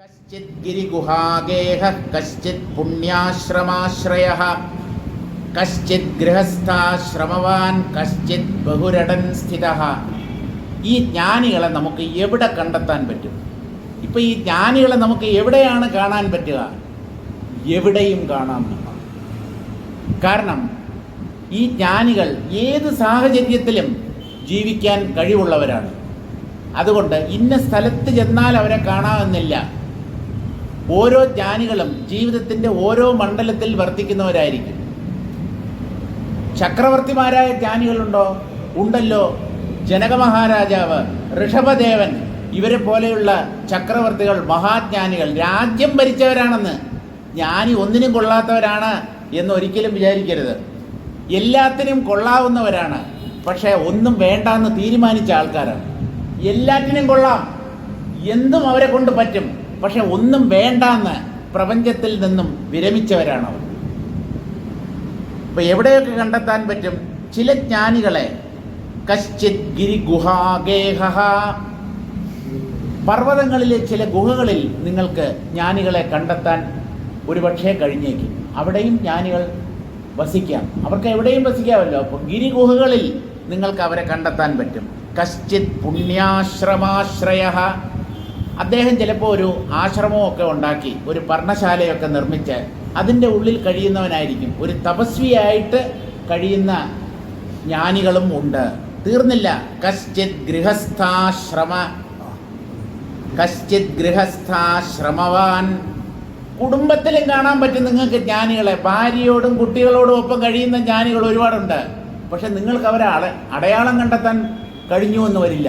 കശ്ചിത് ഗിരിഗുഹാഗേഹ കശ്ചിത് പുണ്യാശ്രമാശ്രയഃ കശ്ചിത് ഗൃഹസ്ഥാശ്രമവാൻ കശ്ചിത് ബഹുരടൻ സ്ഥിതഃ. ഈ ജ്ഞാനികളെ നമുക്ക് എവിടെ കണ്ടെത്താൻ പറ്റും? ഇപ്പം ഈ ജ്ഞാനികളെ നമുക്ക് എവിടെയാണ് കാണാൻ പറ്റുക? എവിടെയും കാണാം. കാരണം ഈ ജ്ഞാനികൾ ഏത് സാഹചര്യത്തിലും ജീവിക്കാൻ കഴിവുള്ളവരാണ്. അതുകൊണ്ട് ഇന്ന സ്ഥലത്ത് ചെന്നാൽ അവരെ കാണാമെന്നില്ല. ഓരോ ജ്ഞാനികളും ജീവിതത്തിൻ്റെ ഓരോ മണ്ഡലത്തിൽ വർത്തിക്കുന്നവരായിരിക്കും. ചക്രവർത്തിമാരായ ജ്ഞാനികളുണ്ടോ? ഉണ്ടല്ലോ. ജനക മഹാരാജാവ്, ഋഷഭദേവൻ, ഇവരെ പോലെയുള്ള ചക്രവർത്തികൾ, മഹാജ്ഞാനികൾ രാജ്യം ഭരിച്ചവരാണെന്ന്. ജ്ഞാനി ഒന്നിനും കൊള്ളാത്തവരാണ് എന്നൊരിക്കലും വിചാരിക്കരുത്. എല്ലാത്തിനും കൊള്ളാവുന്നവരാണ്. പക്ഷേ ഒന്നും വേണ്ടാന്ന് തീരുമാനിച്ച ആൾക്കാരാണ്. എല്ലാറ്റിനും കൊള്ളാം, എന്തും അവരെ കൊണ്ട് പറ്റും. പക്ഷെ ഒന്നും വേണ്ടാന്ന് പ്രപഞ്ചത്തിൽ നിന്നും വിരമിച്ചവരാണ് അവർ. ഇപ്പം എവിടെയൊക്കെ കണ്ടെത്താൻ പറ്റും? ചില ജ്ഞാനികളെ കശ്ചിത് ഗിരിഗുഹാഗേഹ, പർവ്വതങ്ങളിലെ ചില ഗുഹകളിൽ നിങ്ങൾക്ക് ജ്ഞാനികളെ കണ്ടെത്താൻ ഒരുപക്ഷെ കഴിഞ്ഞേക്കും. അവിടെയും ജ്ഞാനികൾ വസിക്കാം. അവർക്ക് എവിടെയും വസിക്കാമല്ലോ. അപ്പോൾ ഗിരിഗുഹകളിൽ നിങ്ങൾക്ക് അവരെ കണ്ടെത്താൻ പറ്റും. കശ്ചിത് പുണ്യാശ്രമാശ്രയഃ, അദ്ദേഹം ചിലപ്പോൾ ഒരു ആശ്രമമൊക്കെ ഉണ്ടാക്കി, ഒരു പർണശാലയൊക്കെ നിർമ്മിച്ച് അതിൻ്റെ ഉള്ളിൽ കഴിയുന്നവനായിരിക്കും. ഒരു തപസ്വിയായിട്ട് കഴിയുന്ന ജ്ഞാനികളും ഉണ്ട്. തീർന്നില്ല. കശ്ചിത് ഗൃഹസ്ഥാശ്രമവാൻ, കുടുംബത്തിലും കാണാൻ പറ്റും നിങ്ങൾക്ക് ജ്ഞാനികളെ. ഭാര്യയോടും കുട്ടികളോടും ഒപ്പം കഴിയുന്ന ജ്ഞാനികൾ ഒരുപാടുണ്ട്. പക്ഷെ നിങ്ങൾക്ക് അവരെ അടയാളം കണ്ടെത്താൻ കഴിഞ്ഞു എന്ന് വരില്ല.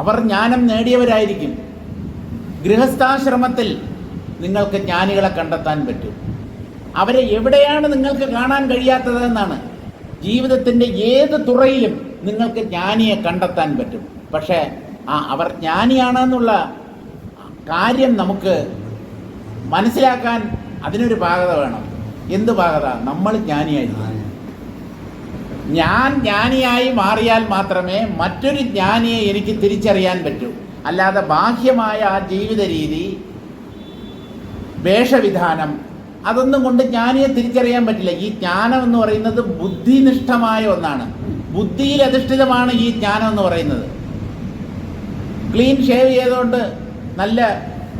അവർ ജ്ഞാനം നേടിയവരായിരിക്കും. ഗൃഹസ്ഥാശ്രമത്തിൽ നിങ്ങൾക്ക് ജ്ഞാനികളെ കണ്ടെത്താൻ പറ്റും. അവരെ എവിടെയാണ് നിങ്ങൾക്ക് കാണാൻ കഴിയാത്തതെന്നാണ്. ജീവിതത്തിൻ്റെ ഏത് തുറയിലും നിങ്ങൾക്ക് ജ്ഞാനിയെ കണ്ടെത്താൻ പറ്റും. പക്ഷേ അവർ ജ്ഞാനിയാണെന്നുള്ള കാര്യം നമുക്ക് മനസ്സിലാക്കാൻ അതിനൊരു പാകത വേണം. എന്ത് പാകത? നമ്മൾ ജ്ഞാനിയായിരിക്കും. ഞാൻ ജ്ഞാനിയായി മാറിയാൽ മാത്രമേ മറ്റൊരു ജ്ഞാനിയെ എനിക്ക് തിരിച്ചറിയാൻ പറ്റൂ. അല്ലാതെ ബാഹ്യമായ ആ ജീവിത രീതി, വേഷവിധാനം, അതൊന്നും കൊണ്ട് ജ്ഞാനിയെ തിരിച്ചറിയാൻ പറ്റില്ല. ഈ ജ്ഞാനം എന്ന് പറയുന്നത് ബുദ്ധിനിഷ്ഠമായ ഒന്നാണ്. ബുദ്ധിയിൽ അധിഷ്ഠിതമാണ് ഈ ജ്ഞാനം എന്ന് പറയുന്നത്. ക്ലീൻ ഷേവ് ചെയ്തുകൊണ്ട് നല്ല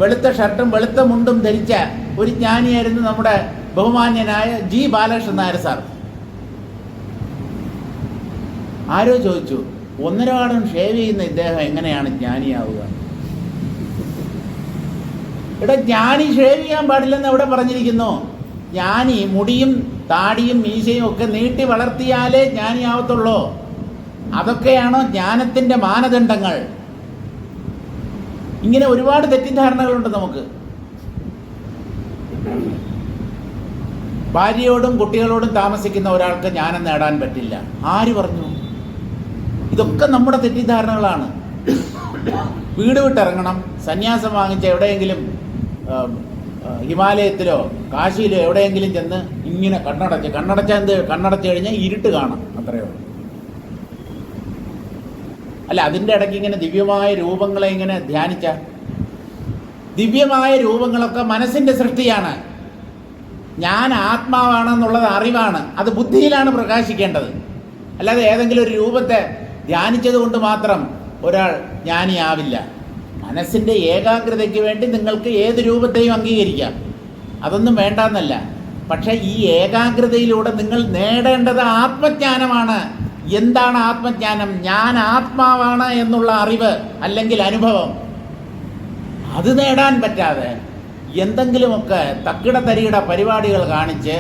വെളുത്ത ഷർട്ടും വെളുത്ത മുണ്ടും ധരിച്ച ഒരു ജ്ഞാനിയായിരുന്നു നമ്മുടെ ബഹുമാന്യനായ ജി ബാലകൃഷ്ണൻ നായർ സാർ. ആരോ ചോദിച്ചു, 1.5 വാടം ഷേവ് ചെയ്യുന്ന ഇദ്ദേഹം എങ്ങനെയാണ് ജ്ഞാനിയാവുക? ഇവിടെ ജ്ഞാനി ഷേവ് ചെയ്യാൻ പാടില്ലെന്ന് എവിടെ പറഞ്ഞിരിക്കുന്നു? ജ്ഞാനി മുടിയും താടിയും മീശയും ഒക്കെ നീട്ടി വളർത്തിയാലേ ജ്ഞാനിയാവത്തുള്ളൂ. അതൊക്കെയാണോ ജ്ഞാനത്തിൻ്റെ മാനദണ്ഡങ്ങൾ? ഇങ്ങനെ ഒരുപാട് തെറ്റിദ്ധാരണകളുണ്ട് നമുക്ക്. ഭാര്യയോടും കുട്ടികളോടും താമസിക്കുന്ന ഒരാൾക്ക് ജ്ഞാനം നേടാൻ പറ്റില്ല. ആര് പറഞ്ഞു? ഇതൊക്കെ നമ്മുടെ തെറ്റിദ്ധാരണകളാണ്. വീട് വിട്ടിറങ്ങണം, സന്യാസം വാങ്ങിച്ച എവിടെയെങ്കിലും ഹിമാലയത്തിലോ കാശിയിലോ എവിടെയെങ്കിലും ചെന്ന് ഇങ്ങനെ കണ്ണടച്ച് കഴിഞ്ഞാൽ ഇരുട്ട് കാണാം, അത്രയേ ഉള്ളൂ. അല്ല, അതിൻ്റെ ഇടയ്ക്ക് ഇങ്ങനെ ദിവ്യമായ രൂപങ്ങളെ ഇങ്ങനെ ധ്യാനിച്ച, ദിവ്യമായ രൂപങ്ങളൊക്കെ മനസ്സിൻ്റെ സൃഷ്ടിയാണ്. ഞാൻ ആത്മാവാണെന്നുള്ളത് അറിവാണ്. അത് ബുദ്ധിയിലാണ് പ്രകാശിക്കേണ്ടത്. അല്ലാതെ ഏതെങ്കിലും ഒരു രൂപത്തെ ധ്യാനിച്ചത് കൊണ്ട് മാത്രം ഒരാൾ ജ്ഞാനിയാവില്ല. മനസ്സിൻ്റെ ഏകാഗ്രതയ്ക്ക് വേണ്ടി നിങ്ങൾക്ക് ഏത് രൂപത്തെയും അംഗീകരിക്കാം, അതൊന്നും വേണ്ടെന്നല്ല. പക്ഷേ ഈ ഏകാഗ്രതയിലൂടെ നിങ്ങൾ നേടേണ്ടത് ആത്മജ്ഞാനമാണ്. എന്താണ് ആത്മജ്ഞാനം? ഞാൻ ആത്മാവാണ് എന്നുള്ള അറിവ് അല്ലെങ്കിൽ അനുഭവം. അത് നേടാൻ പറ്റാതെ എന്തെങ്കിലുമൊക്കെ തക്കിട തരികിട പരിപാടികൾ കാണിച്ച്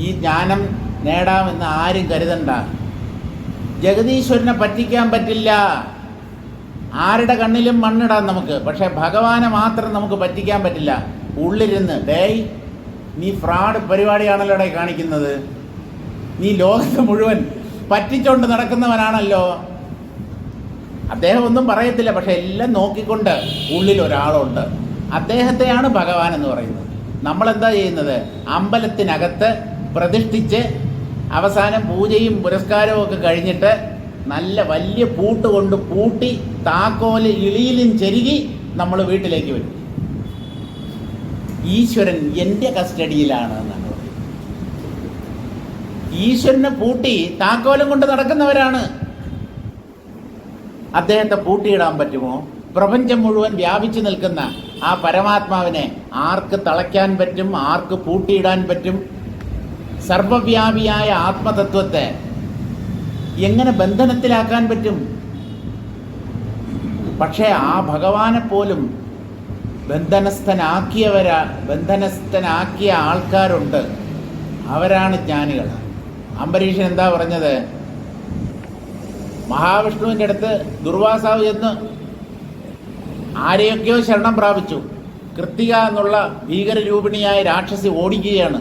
ഈ ജ്ഞാനം നേടാമെന്ന് ആരും കരുതണ്ട. ജഗദീശ്വരനെ പറ്റിക്കാൻ പറ്റില്ല. ആരുടെ കണ്ണിലും മണ്ണിടാം നമുക്ക്, പക്ഷേ ഭഗവാനെ മാത്രം നമുക്ക് പറ്റിക്കാൻ പറ്റില്ല. ഉള്ളിരുന്ന്, ഡേയ് നീ ഫ്രോഡ് പരിപാടിയാണല്ലോ ഇവിടെ കാണിക്കുന്നത്, നീ ലോകത്ത് മുഴുവൻ പറ്റിച്ചോണ്ട് നടക്കുന്നവനാണല്ലോ. അദ്ദേഹം ഒന്നും പറയത്തില്ല, പക്ഷെ എല്ലാം നോക്കിക്കൊണ്ട് ഉള്ളിൽ ഒരാളുണ്ട്. അദ്ദേഹത്തെയാണ് ഭഗവാൻ എന്ന് പറയുന്നത്. നമ്മളെന്താ ചെയ്യുന്നത്? അമ്പലത്തിനകത്ത് പ്രതിഷ്ഠിച്ച് അവസാനം പൂജയും പുരസ്കാരവും ഒക്കെ കഴിഞ്ഞിട്ട് നല്ല വലിയ പൂട്ട് കൊണ്ട് പൂട്ടി താക്കോല് ഇളിയിലും ചെരുകി നമ്മൾ വീട്ടിലേക്ക് വരും. ഈശ്വരൻ എൻ്റെ കസ്റ്റഡിയിലാണ് എന്നാണ് പറയുന്നത്. ഈശ്വരനെ പൂട്ടി താക്കോലം കൊണ്ട് നടക്കുന്നവരാണ്. അദ്ദേഹത്തെ പൂട്ടിയിടാൻ പറ്റുമോ? പ്രപഞ്ചം മുഴുവൻ വ്യാപിച്ചു നിൽക്കുന്ന ആ പരമാത്മാവിനെ ആർക്ക് തളയ്ക്കാൻ പറ്റും? ആർക്ക് പൂട്ടിയിടാൻ പറ്റും? സർവവ്യാപിയായ ആത്മതത്വത്തെ എങ്ങനെ ബന്ധനത്തിലാക്കാൻ പറ്റും? പക്ഷേ ആ ഭഗവാനെ പോലും ബന്ധനസ്ഥനാക്കിയ ആൾക്കാരുണ്ട്. അവരാണ് ജ്ഞാനികൾ. അംബരീഷൻ എന്താ പറഞ്ഞത്? മഹാവിഷ്ണുവിൻ്റെ അടുത്ത് ദുർവാസാവ് ചെന്ന് ആരെയൊക്കെയോ ശരണം പ്രാപിച്ചു. കൃത്തിക എന്നുള്ള ഭീകരരൂപിണിയായ രാക്ഷസി ഓടിക്കുകയാണ്.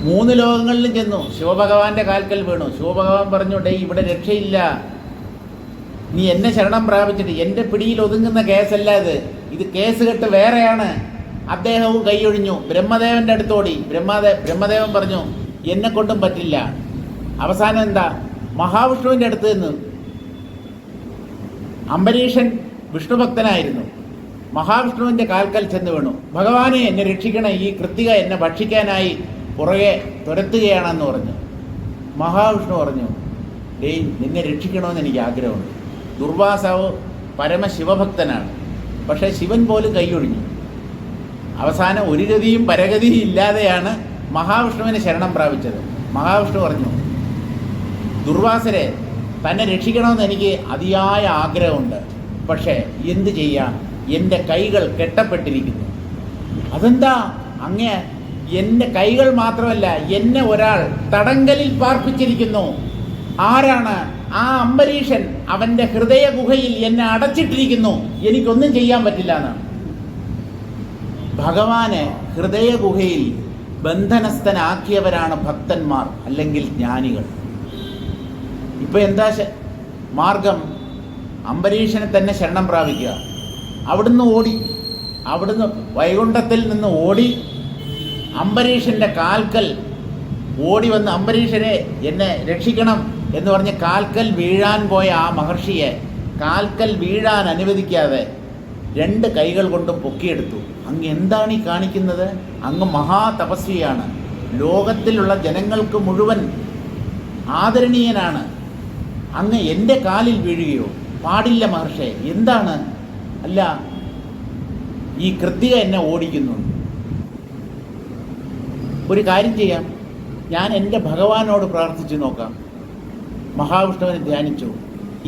3 ലോകങ്ങളിലും ചെന്നു. ശിവഭഗവാന്റെ കാൽക്കൽ വീണു. ശിവഭഗവാൻ പറഞ്ഞു, ഡേ ഇവിടെ രക്ഷയില്ല, നീ എന്നെ ശരണം പ്രാപിച്ചിട്ട് എൻ്റെ പിടിയിൽ ഒതുങ്ങുന്ന കേസല്ല ഇത് കേസ് കെട്ട് വേറെയാണ്. അദ്ദേഹവും കൈയൊഴിഞ്ഞു. ബ്രഹ്മദേവൻ്റെ അടുത്തോടി. ബ്രഹ്മദേവൻ പറഞ്ഞു, എന്നെ കൊണ്ടും പറ്റില്ല. അവസാനം എന്താ? മഹാവിഷ്ണുവിൻ്റെ അടുത്ത് നിന്ന്. അംബരീഷൻ വിഷ്ണുഭക്തനായിരുന്നു. മഹാവിഷ്ണുവിൻ്റെ കാൽക്കൽ ചെന്ന് വീണു. ഭഗവാനെ എന്നെ രക്ഷിക്കണേ, ഈ കൃത്തിക എന്നെ ഭക്ഷിക്കാനായി പുറകെ തുരത്തുകയാണെന്ന് പറഞ്ഞു. മഹാവിഷ്ണു പറഞ്ഞു, ഡേയ് നിന്നെ രക്ഷിക്കണമെന്ന് എനിക്ക് ആഗ്രഹമുണ്ട്. ദുർവാസാവ് പരമശിവഭക്തനാണ്. പക്ഷേ ശിവൻ പോലും കൈയൊഴിഞ്ഞു. അവസാനം ഒരു ഗതിയും പരഗതിയും ഇല്ലാതെയാണ് മഹാവിഷ്ണുവിനെ ശരണം പ്രാപിച്ചത്. മഹാവിഷ്ണു പറഞ്ഞു, ദുർവാസരെ തന്നെ രക്ഷിക്കണമെന്ന് എനിക്ക് അതിയായ ആഗ്രഹമുണ്ട്. പക്ഷേ എന്ത് ചെയ്യാം? എൻ്റെ കൈകൾ കെട്ടപ്പെട്ടിരിക്കുന്നു. അതെന്താ? അങ്ങേ എൻ്റെ കൈകൾ മാത്രമല്ല, എന്നെ ഒരാൾ തടങ്കലിൽ പാർപ്പിച്ചിരിക്കുന്നു. ആരാണ്? ആ അംബരീഷൻ. അവൻ്റെ ഹൃദയ ഗുഹയിൽ എന്നെ അടച്ചിട്ടിരിക്കുന്നു. എനിക്കൊന്നും ചെയ്യാൻ പറ്റില്ല എന്നാണ്. ഭഗവാനെ ഹൃദയ ഗുഹയിൽ ബന്ധനസ്ഥനാക്കിയവരാണ് ഭക്തന്മാർ, അല്ലെങ്കിൽ ജ്ഞാനികൾ. ഇപ്പം എന്താ മാർഗം? അംബരീഷനെ തന്നെ ശരണം പ്രാപിക്കുക. അവിടുന്ന് വൈകുണ്ഠത്തിൽ നിന്ന് ഓടി അംബരീഷൻ്റെ കാൽക്കൽ ഓടി വന്ന്, അംബരീഷനെ എന്നെ രക്ഷിക്കണം എന്ന് പറഞ്ഞ് കാൽക്കൽ വീഴാൻ പോയ ആ മഹർഷിയെ കാൽക്കൽ വീഴാൻ അനുവദിക്കാതെ 2 കൈകൾ കൊണ്ടും പൊക്കിയെടുത്തു. അങ്ങ് എന്താണ് ഈ കാണിക്കുന്നത്? അങ്ങ് മഹാതപസ്വിയാണ്. ലോകത്തിലുള്ള ജനങ്ങൾക്ക് മുഴുവൻ ആദരണീയനാണ്. അങ്ങ് എൻ്റെ കാലിൽ വീഴുകയോ? പാടില്ല മഹർഷേ. എന്താണ്? അല്ല, ഈ കൃത്തിക എന്നെ ഓടിക്കുന്നു. ഒരു കാര്യം ചെയ്യാം, ഞാൻ എൻ്റെ ഭഗവാനോട് പ്രാർത്ഥിച്ചു നോക്കാം. മഹാവിഷ്ണുവിനെ ധ്യാനിച്ചു,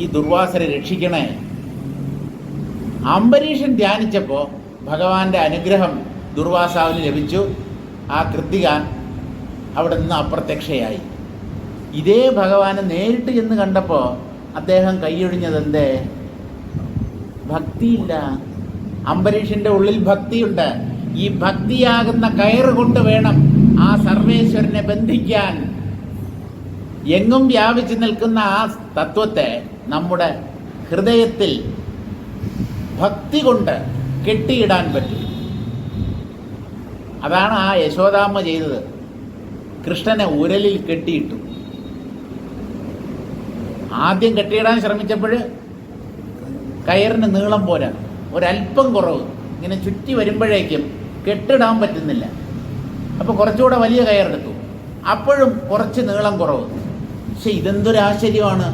ഈ ദുർവാസരെ രക്ഷിക്കണേ. അംബരീഷൻ ധ്യാനിച്ചപ്പോൾ ഭഗവാന്റെ അനുഗ്രഹം ദുർവാസാവിന് ലഭിച്ചു. ആ കൃത്തിക അവിടെ നിന്ന് അപ്രത്യക്ഷയായി. ഇതേ ഭഗവാനെ നേരിട്ട് ചെന്ന് കണ്ടപ്പോൾ അദ്ദേഹം കൈയൊഴിഞ്ഞതെന്തേ? ഭക്തിയില്ല. അംബരീഷിൻ്റെ ഉള്ളിൽ ഭക്തിയുണ്ട്. ഈ ഭക്തിയാകുന്ന കയറ് കൊണ്ട് വേണം ആ സർവേശ്വരനെ ബന്ധിക്കാൻ. എങ്ങും വ്യാപിച്ചു നിൽക്കുന്ന ആ തത്വത്തെ നമ്മുടെ ഹൃദയത്തിൽ ഭക്തി കൊണ്ട് കെട്ടിയിടാൻ പറ്റും. അതാണ് ആ യശോദാമ്മ ചെയ്തത്. കൃഷ്ണനെ ഉരലിൽ കെട്ടിയിട്ടു. ആദ്യം കെട്ടിയിടാൻ ശ്രമിച്ചപ്പോൾ കയറിന് നീളം പോരാ, ഒരല്പം കുറവ്. ഇങ്ങനെ ചുറ്റി വരുമ്പോഴേക്കും കെട്ടിടാൻ പറ്റുന്നില്ല. അപ്പോൾ കുറച്ചുകൂടെ വലിയ കയറെടുത്തു. അപ്പോഴും കുറച്ച് നീളം കുറവ്. പക്ഷെ ഇതെന്തൊരു ആശ്ചര്യമാണ്!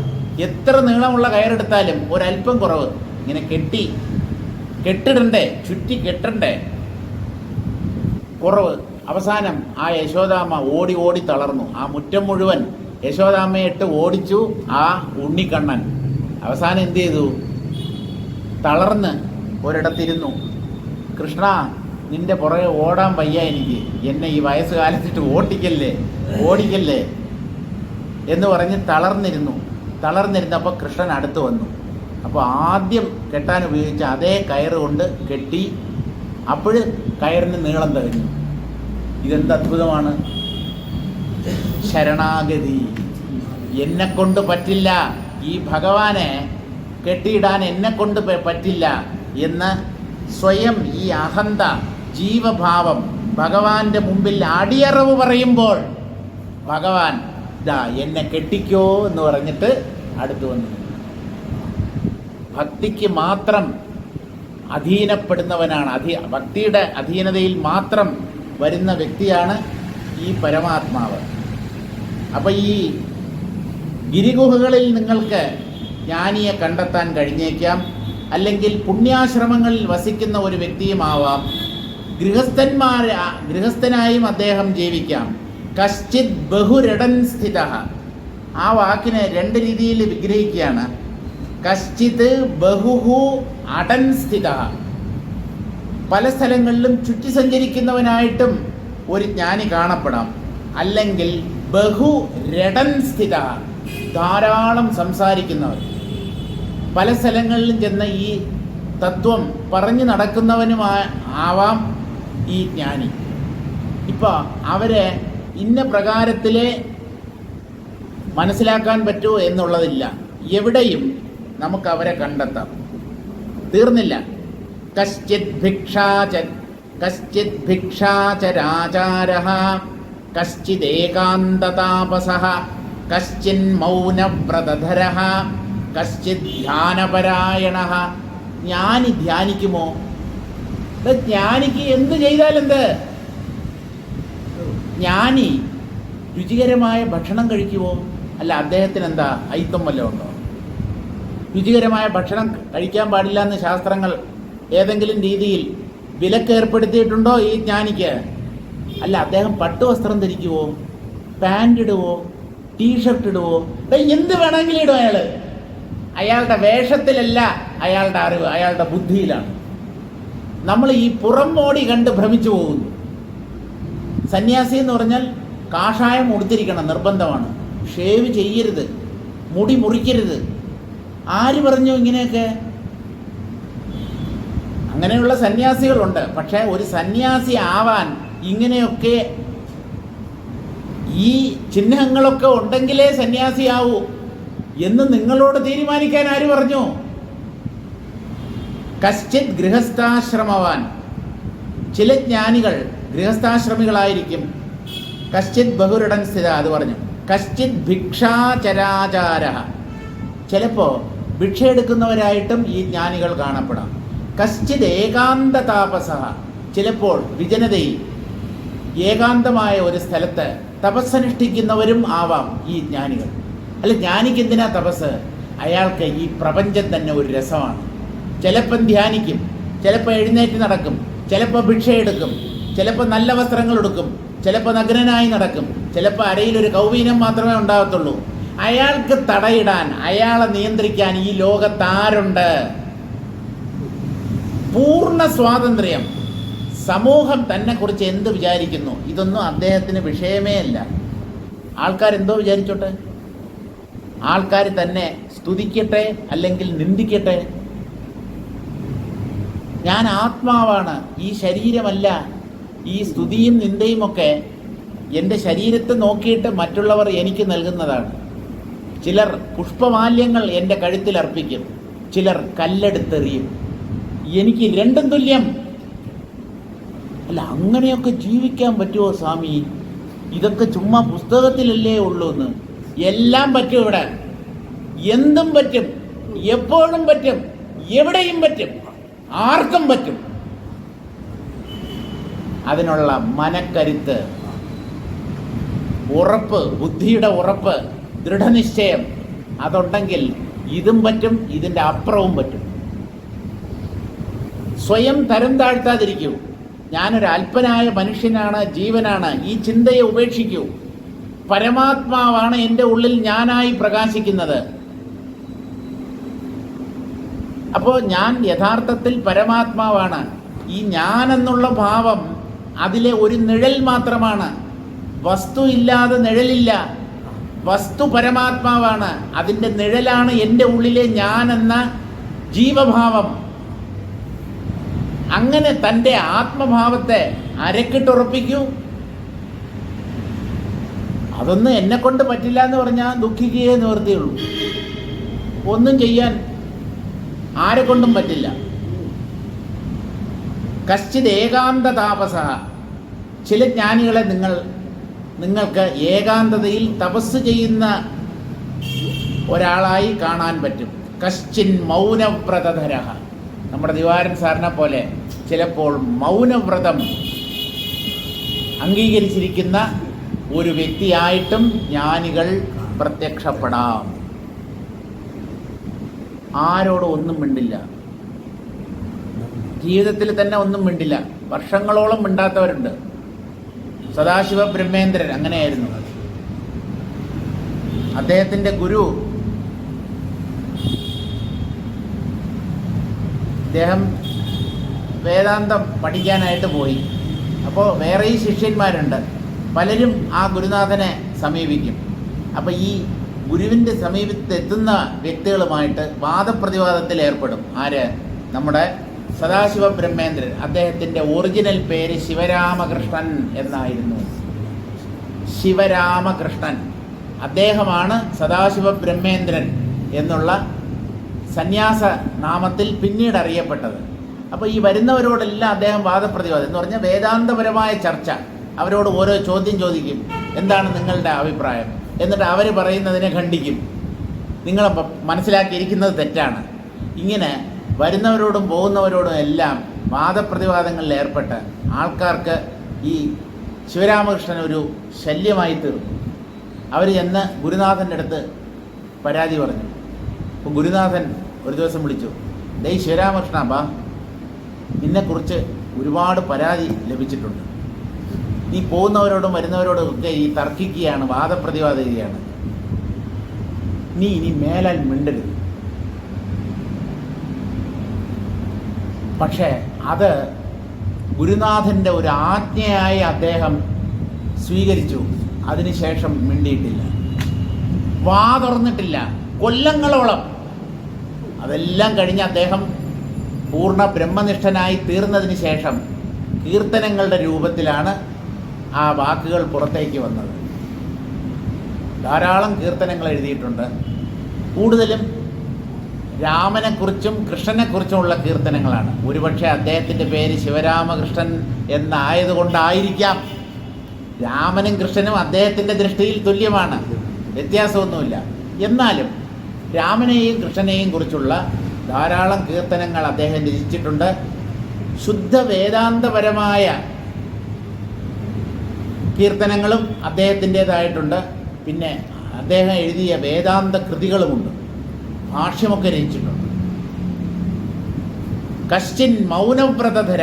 എത്ര നീളമുള്ള കയറെടുത്താലും ഒരല്പം കുറവ്. ഇങ്ങനെ കെട്ടിടണ്ടേ, ചുറ്റി കെട്ടണ്ടേ, കുറവ്. അവസാനം ആ യശോദാമ്മ ഓടി തളർന്നു. ആ മുറ്റം മുഴുവൻ യശോദാമ്മയെ ഇട്ട് ഓടിച്ചു ആ ഉണ്ണിക്കണ്ണൻ. അവസാനം എന്ത് ചെയ്തു? തളർന്ന് ഒരിടത്തിരുന്നു. കൃഷ്ണ, നിന്റെ പുറകെ ഓടാൻ വയ്യ എനിക്ക്, എന്നെ ഈ വയസ്സുകാലത്തിട്ട് ഓടിക്കല്ലേ എന്ന് പറഞ്ഞ് തളർന്നിരുന്നപ്പോൾ കൃഷ്ണൻ അടുത്ത് വന്നു. അപ്പോൾ ആദ്യം കെട്ടാൻ ഉപയോഗിച്ച അതേ കയറ് കൊണ്ട് കെട്ടി. അപ്പോൾ കയറിന് നീളം തികഞ്ഞു. ഇതെന്ത് അത്ഭുതമാണ്! ശരണാഗതി. എന്നെക്കൊണ്ട് പറ്റില്ല, ഈ ഭഗവാനെ കെട്ടിയിടാൻ എന്നെക്കൊണ്ട് പറ്റില്ല എന്ന് സ്വയം ഈ അഹന്ത, ജീവഭാവം ഭഗവാന്റെ മുമ്പിൽ അടിയറവ് പറയുമ്പോൾ ഭഗവാൻ ദാ എന്നെ കെട്ടിക്കോ എന്ന് പറഞ്ഞിട്ട് അടുത്ത് വന്നു. ഭക്തിക്ക് മാത്രം അധീനപ്പെടുന്നവനാണ്. ഭക്തിയുടെ അധീനതയിൽ മാത്രം വരുന്ന വ്യക്തിയാണ് ഈ പരമാത്മാവ്. അപ്പോൾ ഈ ഗിരിഗുഹകളിൽ നിങ്ങൾക്ക് ജ്ഞാനിയെ കണ്ടെത്താൻ കഴിഞ്ഞേക്കാം, അല്ലെങ്കിൽ പുണ്യാശ്രമങ്ങളിൽ വസിക്കുന്ന ഒരു വ്യക്തിയുമാവാം, ഗൃഹസ്ഥനായും അദ്ദേഹം ജീവിക്കാം. കശ്ചിത് ബഹുരടൻ സ്ഥിത, ആ വാക്കിനെ രണ്ട് രീതിയിൽ വിഗ്രഹിക്കുകയാണ്. കശ്ചിത് ബഹുഹു അടൻ സ്ഥിത, പല സ്ഥലങ്ങളിലും ചുറ്റി സഞ്ചരിക്കുന്നവനായിട്ടും ഒരു ജ്ഞാനി കാണപ്പെടാം. അല്ലെങ്കിൽ ബഹുരടൻ സ്ഥിത, ധാരാളം സംസാരിക്കുന്നവർ, പല സ്ഥലങ്ങളിലും ചെന്ന് ഈ തത്വം പറഞ്ഞു നടക്കുന്നവനുമാവാം ഈ ജ്ഞാനി. ഇപ്പോൾ അവരെ ഇന്ന പ്രകാരത്തിലെ മനസ്സിലാക്കാൻ പറ്റുമോ എന്നുള്ളതില്ല. എവിടെയും നമുക്ക് അവരെ കണ്ടെത്താം. തീർന്നില്ല. കശ്ചിത് ഭിക്ഷാചരാചാരഃ, കശ്ചിദേകാന്തതാപസഃ, കശ്ചിൻ മൗനവ്രതധരഃ, കശ്ചിത് ധ്യാനപരായണഃ. ജ്ഞാനി ധ്യാനിക്കുമോ? ജ്ഞാനിക്ക് എന്ത് ചെയ്താലെന്ത്? ജ്ഞാനി രുചികരമായ ഭക്ഷണം കഴിക്കുമോ? അല്ല, അദ്ദേഹത്തിന് എന്താ അയിത്തം വല്ലതും ഉണ്ടോ? രുചികരമായ ഭക്ഷണം കഴിക്കാൻ പാടില്ല എന്ന് ശാസ്ത്രങ്ങൾ ഏതെങ്കിലും രീതിയിൽ വിലക്കേർപ്പെടുത്തിയിട്ടുണ്ടോ ഈ ജ്ഞാനിക്ക്? അല്ല, അദ്ദേഹം പട്ടുവസ്ത്രം ധരിക്കുവോ, പാൻ്റ് ഇടുവോ, ടീഷർട്ട് ഇടുവോ? എന്ത് വേണമെങ്കിലും ഇടും അയാൾ. അയാളുടെ വേഷത്തിലല്ല അയാളുടെ അറിവ്, അയാളുടെ ബുദ്ധിയിലാണ്. നമ്മൾ ഈ പുറം മോടി കണ്ട് ഭ്രമിച്ചു പോകുന്നു. സന്യാസി എന്ന് പറഞ്ഞാൽ കാഷായം ഉടുത്തിരിക്കണം, നിർബന്ധമാണ്. ഷേവ് ചെയ്യരുത്, മുടി മുറിക്കരുത്. ആര് പറഞ്ഞു ഇങ്ങനെയൊക്കെ? അങ്ങനെയുള്ള സന്യാസികളുണ്ട്. പക്ഷേ ഒരു സന്യാസി ആവാൻ ഇങ്ങനെയൊക്കെ ഈ ചിഹ്നങ്ങളൊക്കെ ഉണ്ടെങ്കിലേ സന്യാസിയാവൂ എന്ന് നിങ്ങളോട് തീരുമാനിക്കാൻ ആര് പറഞ്ഞു? കശ്ചിത് ഗൃഹസ്ഥാശ്രമവാൻ, ചില ജ്ഞാനികൾ ഗൃഹസ്ഥാശ്രമികളായിരിക്കും. കശ്ചിത് ബഹുരുടൻ സ്ഥിത, അത് പറഞ്ഞു. കശ്ചിത് ഭിക്ഷാചരാചാര, ചിലപ്പോൾ ഭിക്ഷയെടുക്കുന്നവരായിട്ടും ഈ ജ്ഞാനികൾ കാണപ്പെടാം. കശ്ചിത് ഏകാന്ത താപസ, ചിലപ്പോൾ വിജനതയിൽ ഏകാന്തമായ ഒരു സ്ഥലത്ത് തപസ്സനുഷ്ഠിക്കുന്നവരും ആവാം ഈ ജ്ഞാനികൾ. അല്ല, ജ്ഞാനിക്ക് എന്തിനാ തപസ്? അയാൾക്ക് ഈ പ്രപഞ്ചം തന്നെ ഒരു രസമാണ്. ചിലപ്പം ധ്യാനിക്കും, ചിലപ്പോൾ എഴുന്നേറ്റ് നടക്കും, ചിലപ്പോൾ ഭിക്ഷയെടുക്കും, ചിലപ്പോൾ നല്ല വസ്ത്രങ്ങൾ എടുക്കും, ചിലപ്പോൾ നഗ്നനായി നടക്കും, ചിലപ്പോൾ അരയിലൊരു കൗവീനം മാത്രമേ ഉണ്ടാകത്തുള്ളൂ. അയാൾക്ക് തടയിടാൻ, അയാളെ നിയന്ത്രിക്കാൻ ഈ ലോകത്താരുണ്ട്? പൂർണ്ണ സ്വാതന്ത്ര്യം. സമൂഹം തന്നെ കുറിച്ച് എന്ത് വിചാരിക്കുന്നു, ഇതൊന്നും അദ്ദേഹത്തിന് വിഷയമേ അല്ല. ആൾക്കാരെന്തോ വിചാരിച്ചോട്ടെ, ആൾക്കാർ തന്നെ സ്തുതിക്കട്ടെ അല്ലെങ്കിൽ നിന്ദിക്കട്ടെ. ഞാൻ ആത്മാവാണ്, ഈ ശരീരമല്ല. ഈ സ്തുതിയും നിന്ദയും ഒക്കെ എൻ്റെ ശരീരത്തെ നോക്കിയിട്ട് മറ്റുള്ളവർ എനിക്ക് നൽകുന്നതാണ്. ചിലർ പുഷ്പമാല്യങ്ങൾ എൻ്റെ കഴുത്തിൽ അർപ്പിക്കും, ചിലർ കല്ലെടുത്തെറിയും. എനിക്ക് രണ്ടും തുല്യം. അല്ല, അങ്ങനെയൊക്കെ ജീവിക്കാൻ പറ്റുമോ സ്വാമി? ഇതൊക്കെ ചുമ്മാ പുസ്തകത്തിലല്ലേ ഉള്ളൂ എന്ന്. എല്ലാം പറ്റും ഇവിടെ, എന്തും പറ്റും, എപ്പോഴും പറ്റും, എവിടെയും പറ്റും, ആർക്കും പറ്റും. അതിനുള്ള മനക്കരുത്ത്, ഉറപ്പ്, ബുദ്ധിയുടെ ഉറപ്പ്, ദൃഢനിശ്ചയം അതുണ്ടെങ്കിൽ ഇതും പറ്റും, ഇതിൻ്റെ അപ്പുറവും പറ്റും. സ്വയം തരം താഴ്ത്താതിരിക്കൂ. ഞാനൊരു അല്പനായ മനുഷ്യനാണ്, ജീവനാണ്, ഈ ചിന്തയെ ഉപേക്ഷിക്കൂ. പരമാത്മാവാണ് എൻ്റെ ഉള്ളിൽ ഞാനായി പ്രകാശിക്കുന്നത്. അപ്പോൾ ഞാൻ യഥാർത്ഥത്തിൽ പരമാത്മാവാണ്. ഈ ഞാൻ എന്നുള്ള ഭാവം അതിലെ ഒരു നിഴൽ മാത്രമാണ്. വസ്തു ഇല്ലാതെ നിഴലില്ല. വസ്തു പരമാത്മാവാണ്, അതിൻ്റെ നിഴലാണ് എൻ്റെ ഉള്ളിലെ ഞാൻ എന്ന ജീവഭാവം. അങ്ങനെ തൻ്റെ ആത്മഭാവത്തെ അരക്കിട്ടുറപ്പിക്കൂ. അതൊന്നും എന്നെക്കൊണ്ട് പറ്റില്ല എന്ന് പറഞ്ഞാൽ ദുഃഖിക്കുകയേ നിവൃത്തിയുള്ളൂ. ഒന്നും ചെയ്യാൻ ആരെക്കൊണ്ടും പറ്റില്ല. കശ്ചിത് ഏകാന്ത താപസ, ചില ജ്ഞാനികളെ നിങ്ങൾക്ക് ഏകാന്തതയിൽ തപസ് ചെയ്യുന്ന ഒരാളായി കാണാൻ പറ്റും. കശ്ചിൻ മൗനവ്രതധര, നമ്മുടെ ദിവാരൻ സാറിനെ പോലെ ചിലപ്പോൾ മൗനവ്രതം അംഗീകരിച്ചിരിക്കുന്ന ഒരു വ്യക്തിയായിട്ടും ജ്ഞാനികൾ പ്രത്യക്ഷപ്പെടാം. ആരോടും ഒന്നും മിണ്ടില്ല, ജീവിതത്തിൽ തന്നെ ഒന്നും മിണ്ടില്ല, വർഷങ്ങളോളം മിണ്ടാത്തവരുണ്ട്. സദാശിവ ബ്രഹ്മേന്ദ്രൻ അങ്ങനെയായിരുന്നു. അദ്ദേഹത്തിൻ്റെ ഗുരു, അദ്ദേഹം വേദാന്തം പഠിക്കാനായിട്ട് പോയി. അപ്പോൾ വേറെ ഈ ശിഷ്യന്മാരുണ്ട്, പലരും ആ ഗുരുനാഥനെ സമീപിക്കും. അപ്പോൾ ഈ ഗുരുവിൻ്റെ സമീപത്തെത്തുന്ന വ്യക്തികളുമായിട്ട് വാദപ്രതിവാദത്തിൽ ഏർപ്പെടും. ആര്? നമ്മുടെ സദാശിവ ബ്രഹ്മേന്ദ്രൻ. അദ്ദേഹത്തിൻ്റെ ഒറിജിനൽ പേര് ശിവരാമകൃഷ്ണൻ എന്നായിരുന്നു. ശിവരാമകൃഷ്ണൻ. അദ്ദേഹമാണ് സദാശിവ ബ്രഹ്മേന്ദ്രൻ എന്നുള്ള സന്യാസ നാമത്തിൽ പിന്നീട് അറിയപ്പെട്ടത്. അപ്പോൾ ഈ വരുന്നവരോടെല്ലാം അദ്ദേഹം വാദപ്രതിവാദം എന്ന് പറഞ്ഞാൽ വേദാന്തപരമായ ചർച്ച. അവരോട് ഓരോ ചോദ്യം ചോദിക്കും, എന്താണ് നിങ്ങളുടെ അഭിപ്രായം, എന്നിട്ട് അവർ പറയുന്നതിനെ ഖണ്ഡിക്കും, നിങ്ങൾ മനസ്സിലാക്കിയിരിക്കുന്നത് തെറ്റാണ്. ഇങ്ങനെ വരുന്നവരോടും പോകുന്നവരോടും എല്ലാം വാദപ്രതിവാദങ്ങളിൽ ഏർപ്പെട്ട് ആൾക്കാർക്ക് ഈ ശിവരാമകൃഷ്ണൻ ഒരു ശല്യമായി തീർന്നു. അവർ ചെന്ന് ഗുരുനാഥൻ്റെ അടുത്ത് പരാതി പറഞ്ഞു. അപ്പോൾ ഗുരുനാഥൻ ഒരു ദിവസം വിളിച്ചു, ദേ ശിവരാമകൃഷ്ണ, ബാ, നിന്നെക്കുറിച്ച് ഒരുപാട് പരാതി ലഭിച്ചിട്ടുണ്ട്. നീ പോകുന്നവരോടും വരുന്നവരോടും ഒക്കെ ഈ തർക്കിക്കുകയാണ്, വാദപ്രതിവാദിക്കുകയാണ്. നീ ഇനി മേലാൽ മിണ്ടരുത്. പക്ഷേ അത് ഗുരുനാഥൻ്റെ ഒരു ആജ്ഞയായി അദ്ദേഹം സ്വീകരിച്ചു. അതിനുശേഷം മിണ്ടിയിട്ടില്ല, വാ തുറന്നിട്ടില്ല, കൊല്ലങ്ങളോളം. അതെല്ലാം കഴിഞ്ഞ് അദ്ദേഹം പൂർണ്ണ ബ്രഹ്മനിഷ്ഠനായി തീർന്നതിന് ശേഷം കീർത്തനങ്ങളുടെ രൂപത്തിലാണ് ആ വാക്കുകൾ പുറത്തേക്ക് വന്നത്. ധാരാളം കീർത്തനങ്ങൾ എഴുതിയിട്ടുണ്ട്. കൂടുതലും രാമനെക്കുറിച്ചും കൃഷ്ണനെക്കുറിച്ചുമുള്ള കീർത്തനങ്ങളാണ്. ഒരുപക്ഷെ അദ്ദേഹത്തിൻ്റെ പേര് ശിവരാമകൃഷ്ണൻ എന്നായതുകൊണ്ടായിരിക്കാം. രാമനും കൃഷ്ണനും അദ്ദേഹത്തിൻ്റെ ദൃഷ്ടിയിൽ തുല്യമാണ്, വ്യത്യാസമൊന്നുമില്ല. എന്നാലും രാമനെയും കൃഷ്ണനെയും കുറിച്ചുള്ള ധാരാളം കീർത്തനങ്ങൾ അദ്ദേഹം രചിച്ചിട്ടുണ്ട്. ശുദ്ധ വേദാന്തപരമായ കീർത്തനങ്ങളും അദ്ദേഹത്തിൻ്റേതായിട്ടുണ്ട്. പിന്നെ അദ്ദേഹം എഴുതിയ വേദാന്ത കൃതികളുമുണ്ട്, ഭാഷ്യമൊക്കെ രചിച്ചിട്ടുണ്ട്. കശ്ചിൻ മൗനവ്രതധര,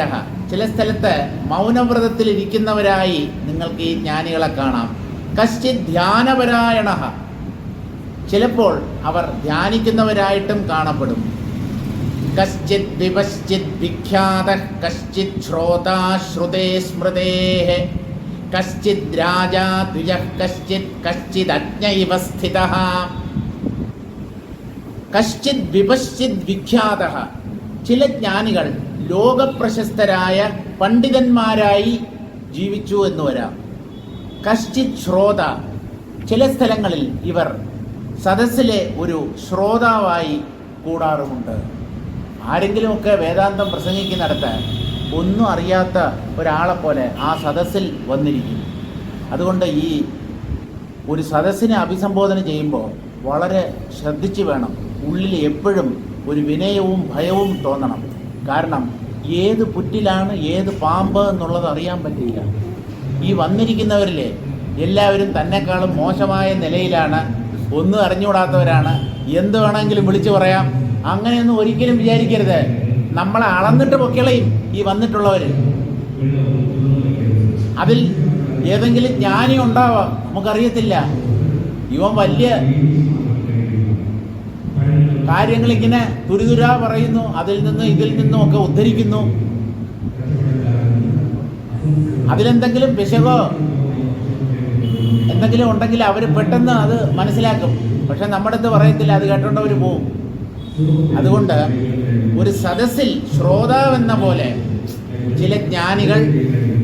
ചില സ്ഥലത്ത് മൗനവ്രതത്തിലിരിക്കുന്നവരായി നിങ്ങൾക്ക് ഈ ജ്ഞാനികളെ കാണാം. കശ്ചിത് ധ്യാനപരായണ, ചിലപ്പോൾ അവർ ധ്യാനിക്കുന്നവരായിട്ടും കാണപ്പെടും. കശ്ചിത് വിപശ്ചിത് വിഖ്യാത, കശ്ചിത് ശ്രോതാ ശ്രുതേ സ്മൃതേഃ, കശ്ചിത് രാജാ ദ്വിജഃ, കശ്ചിത് അജ്ഞ ഇവ സ്ഥിതഃ. കശ്ചിത് വിപശ്ചിത് വിഖ്യാത, ചില ജ്ഞാനികൾ ലോകപ്രശസ്തരായ പണ്ഡിതന്മാരായി ജീവിച്ചു എന്ന് വരാം. കശ്ചിത് ശ്രോത, ചില സ്ഥലങ്ങളിൽ ഇവർ സദസ്സിലെ ഒരു ശ്രോതാവായി കൂടാറുമുണ്ട്. ആരെങ്കിലുമൊക്കെ വേദാന്തം പ്രസംഗിക്കുന്നിടത്ത് ഒന്നും അറിയാത്ത ഒരാളെപ്പോലെ ആ സദസ്സിൽ വന്നിരിക്കും. അതുകൊണ്ട് ഈ ഒരു സദസ്സിനെ അഭിസംബോധന ചെയ്യുമ്പോൾ വളരെ ശ്രദ്ധിച്ച് വേണം. ഉള്ളിൽ എപ്പോഴും ഒരു വിനയവും ഭയവും തോന്നണം. കാരണം ഏത് പുറ്റിലാണ് ഏത് പാമ്പ് എന്നുള്ളത് അറിയാൻ പറ്റില്ല. ഈ വന്നിരിക്കുന്നവരിൽ എല്ലാവരും തന്നെക്കാളും മോശമായ നിലയിലാണ്, ഒന്നും അറിഞ്ഞുകൂടാത്തവരാണ്, എന്ത് വേണമെങ്കിലും വിളിച്ചു പറയാം. അങ്ങനെയൊന്നും ഒരിക്കലും വിചാരിക്കരുത്. നമ്മളെ അളന്നിട്ട് പൊക്കളയും ഈ വന്നിട്ടുള്ളവർ. അതിൽ ഏതെങ്കിലും ജ്ഞാനി ഉണ്ടാവാം, നമുക്കറിയത്തില്ല. ഇവൻ വലിയ കാര്യങ്ങളിങ്ങനെ തുരിതുരാ പറയുന്നു, അതിൽ നിന്നും ഇതിൽ നിന്നും ഒക്കെ ഉദ്ധരിക്കുന്നു. അതിലെന്തെങ്കിലും പിശകോ എന്തെങ്കിലും ഉണ്ടെങ്കിൽ അവർ പെട്ടെന്ന് അത് മനസ്സിലാക്കും. പക്ഷെ നമ്മുടെ അടുത്ത് പറയത്തില്ല, അത് കേട്ടോണ്ടവർ പോവും. അതുകൊണ്ട് ഒരു സദസ്സിൽ ശ്രോതാവെന്ന പോലെ ചില ജ്ഞാനികൾ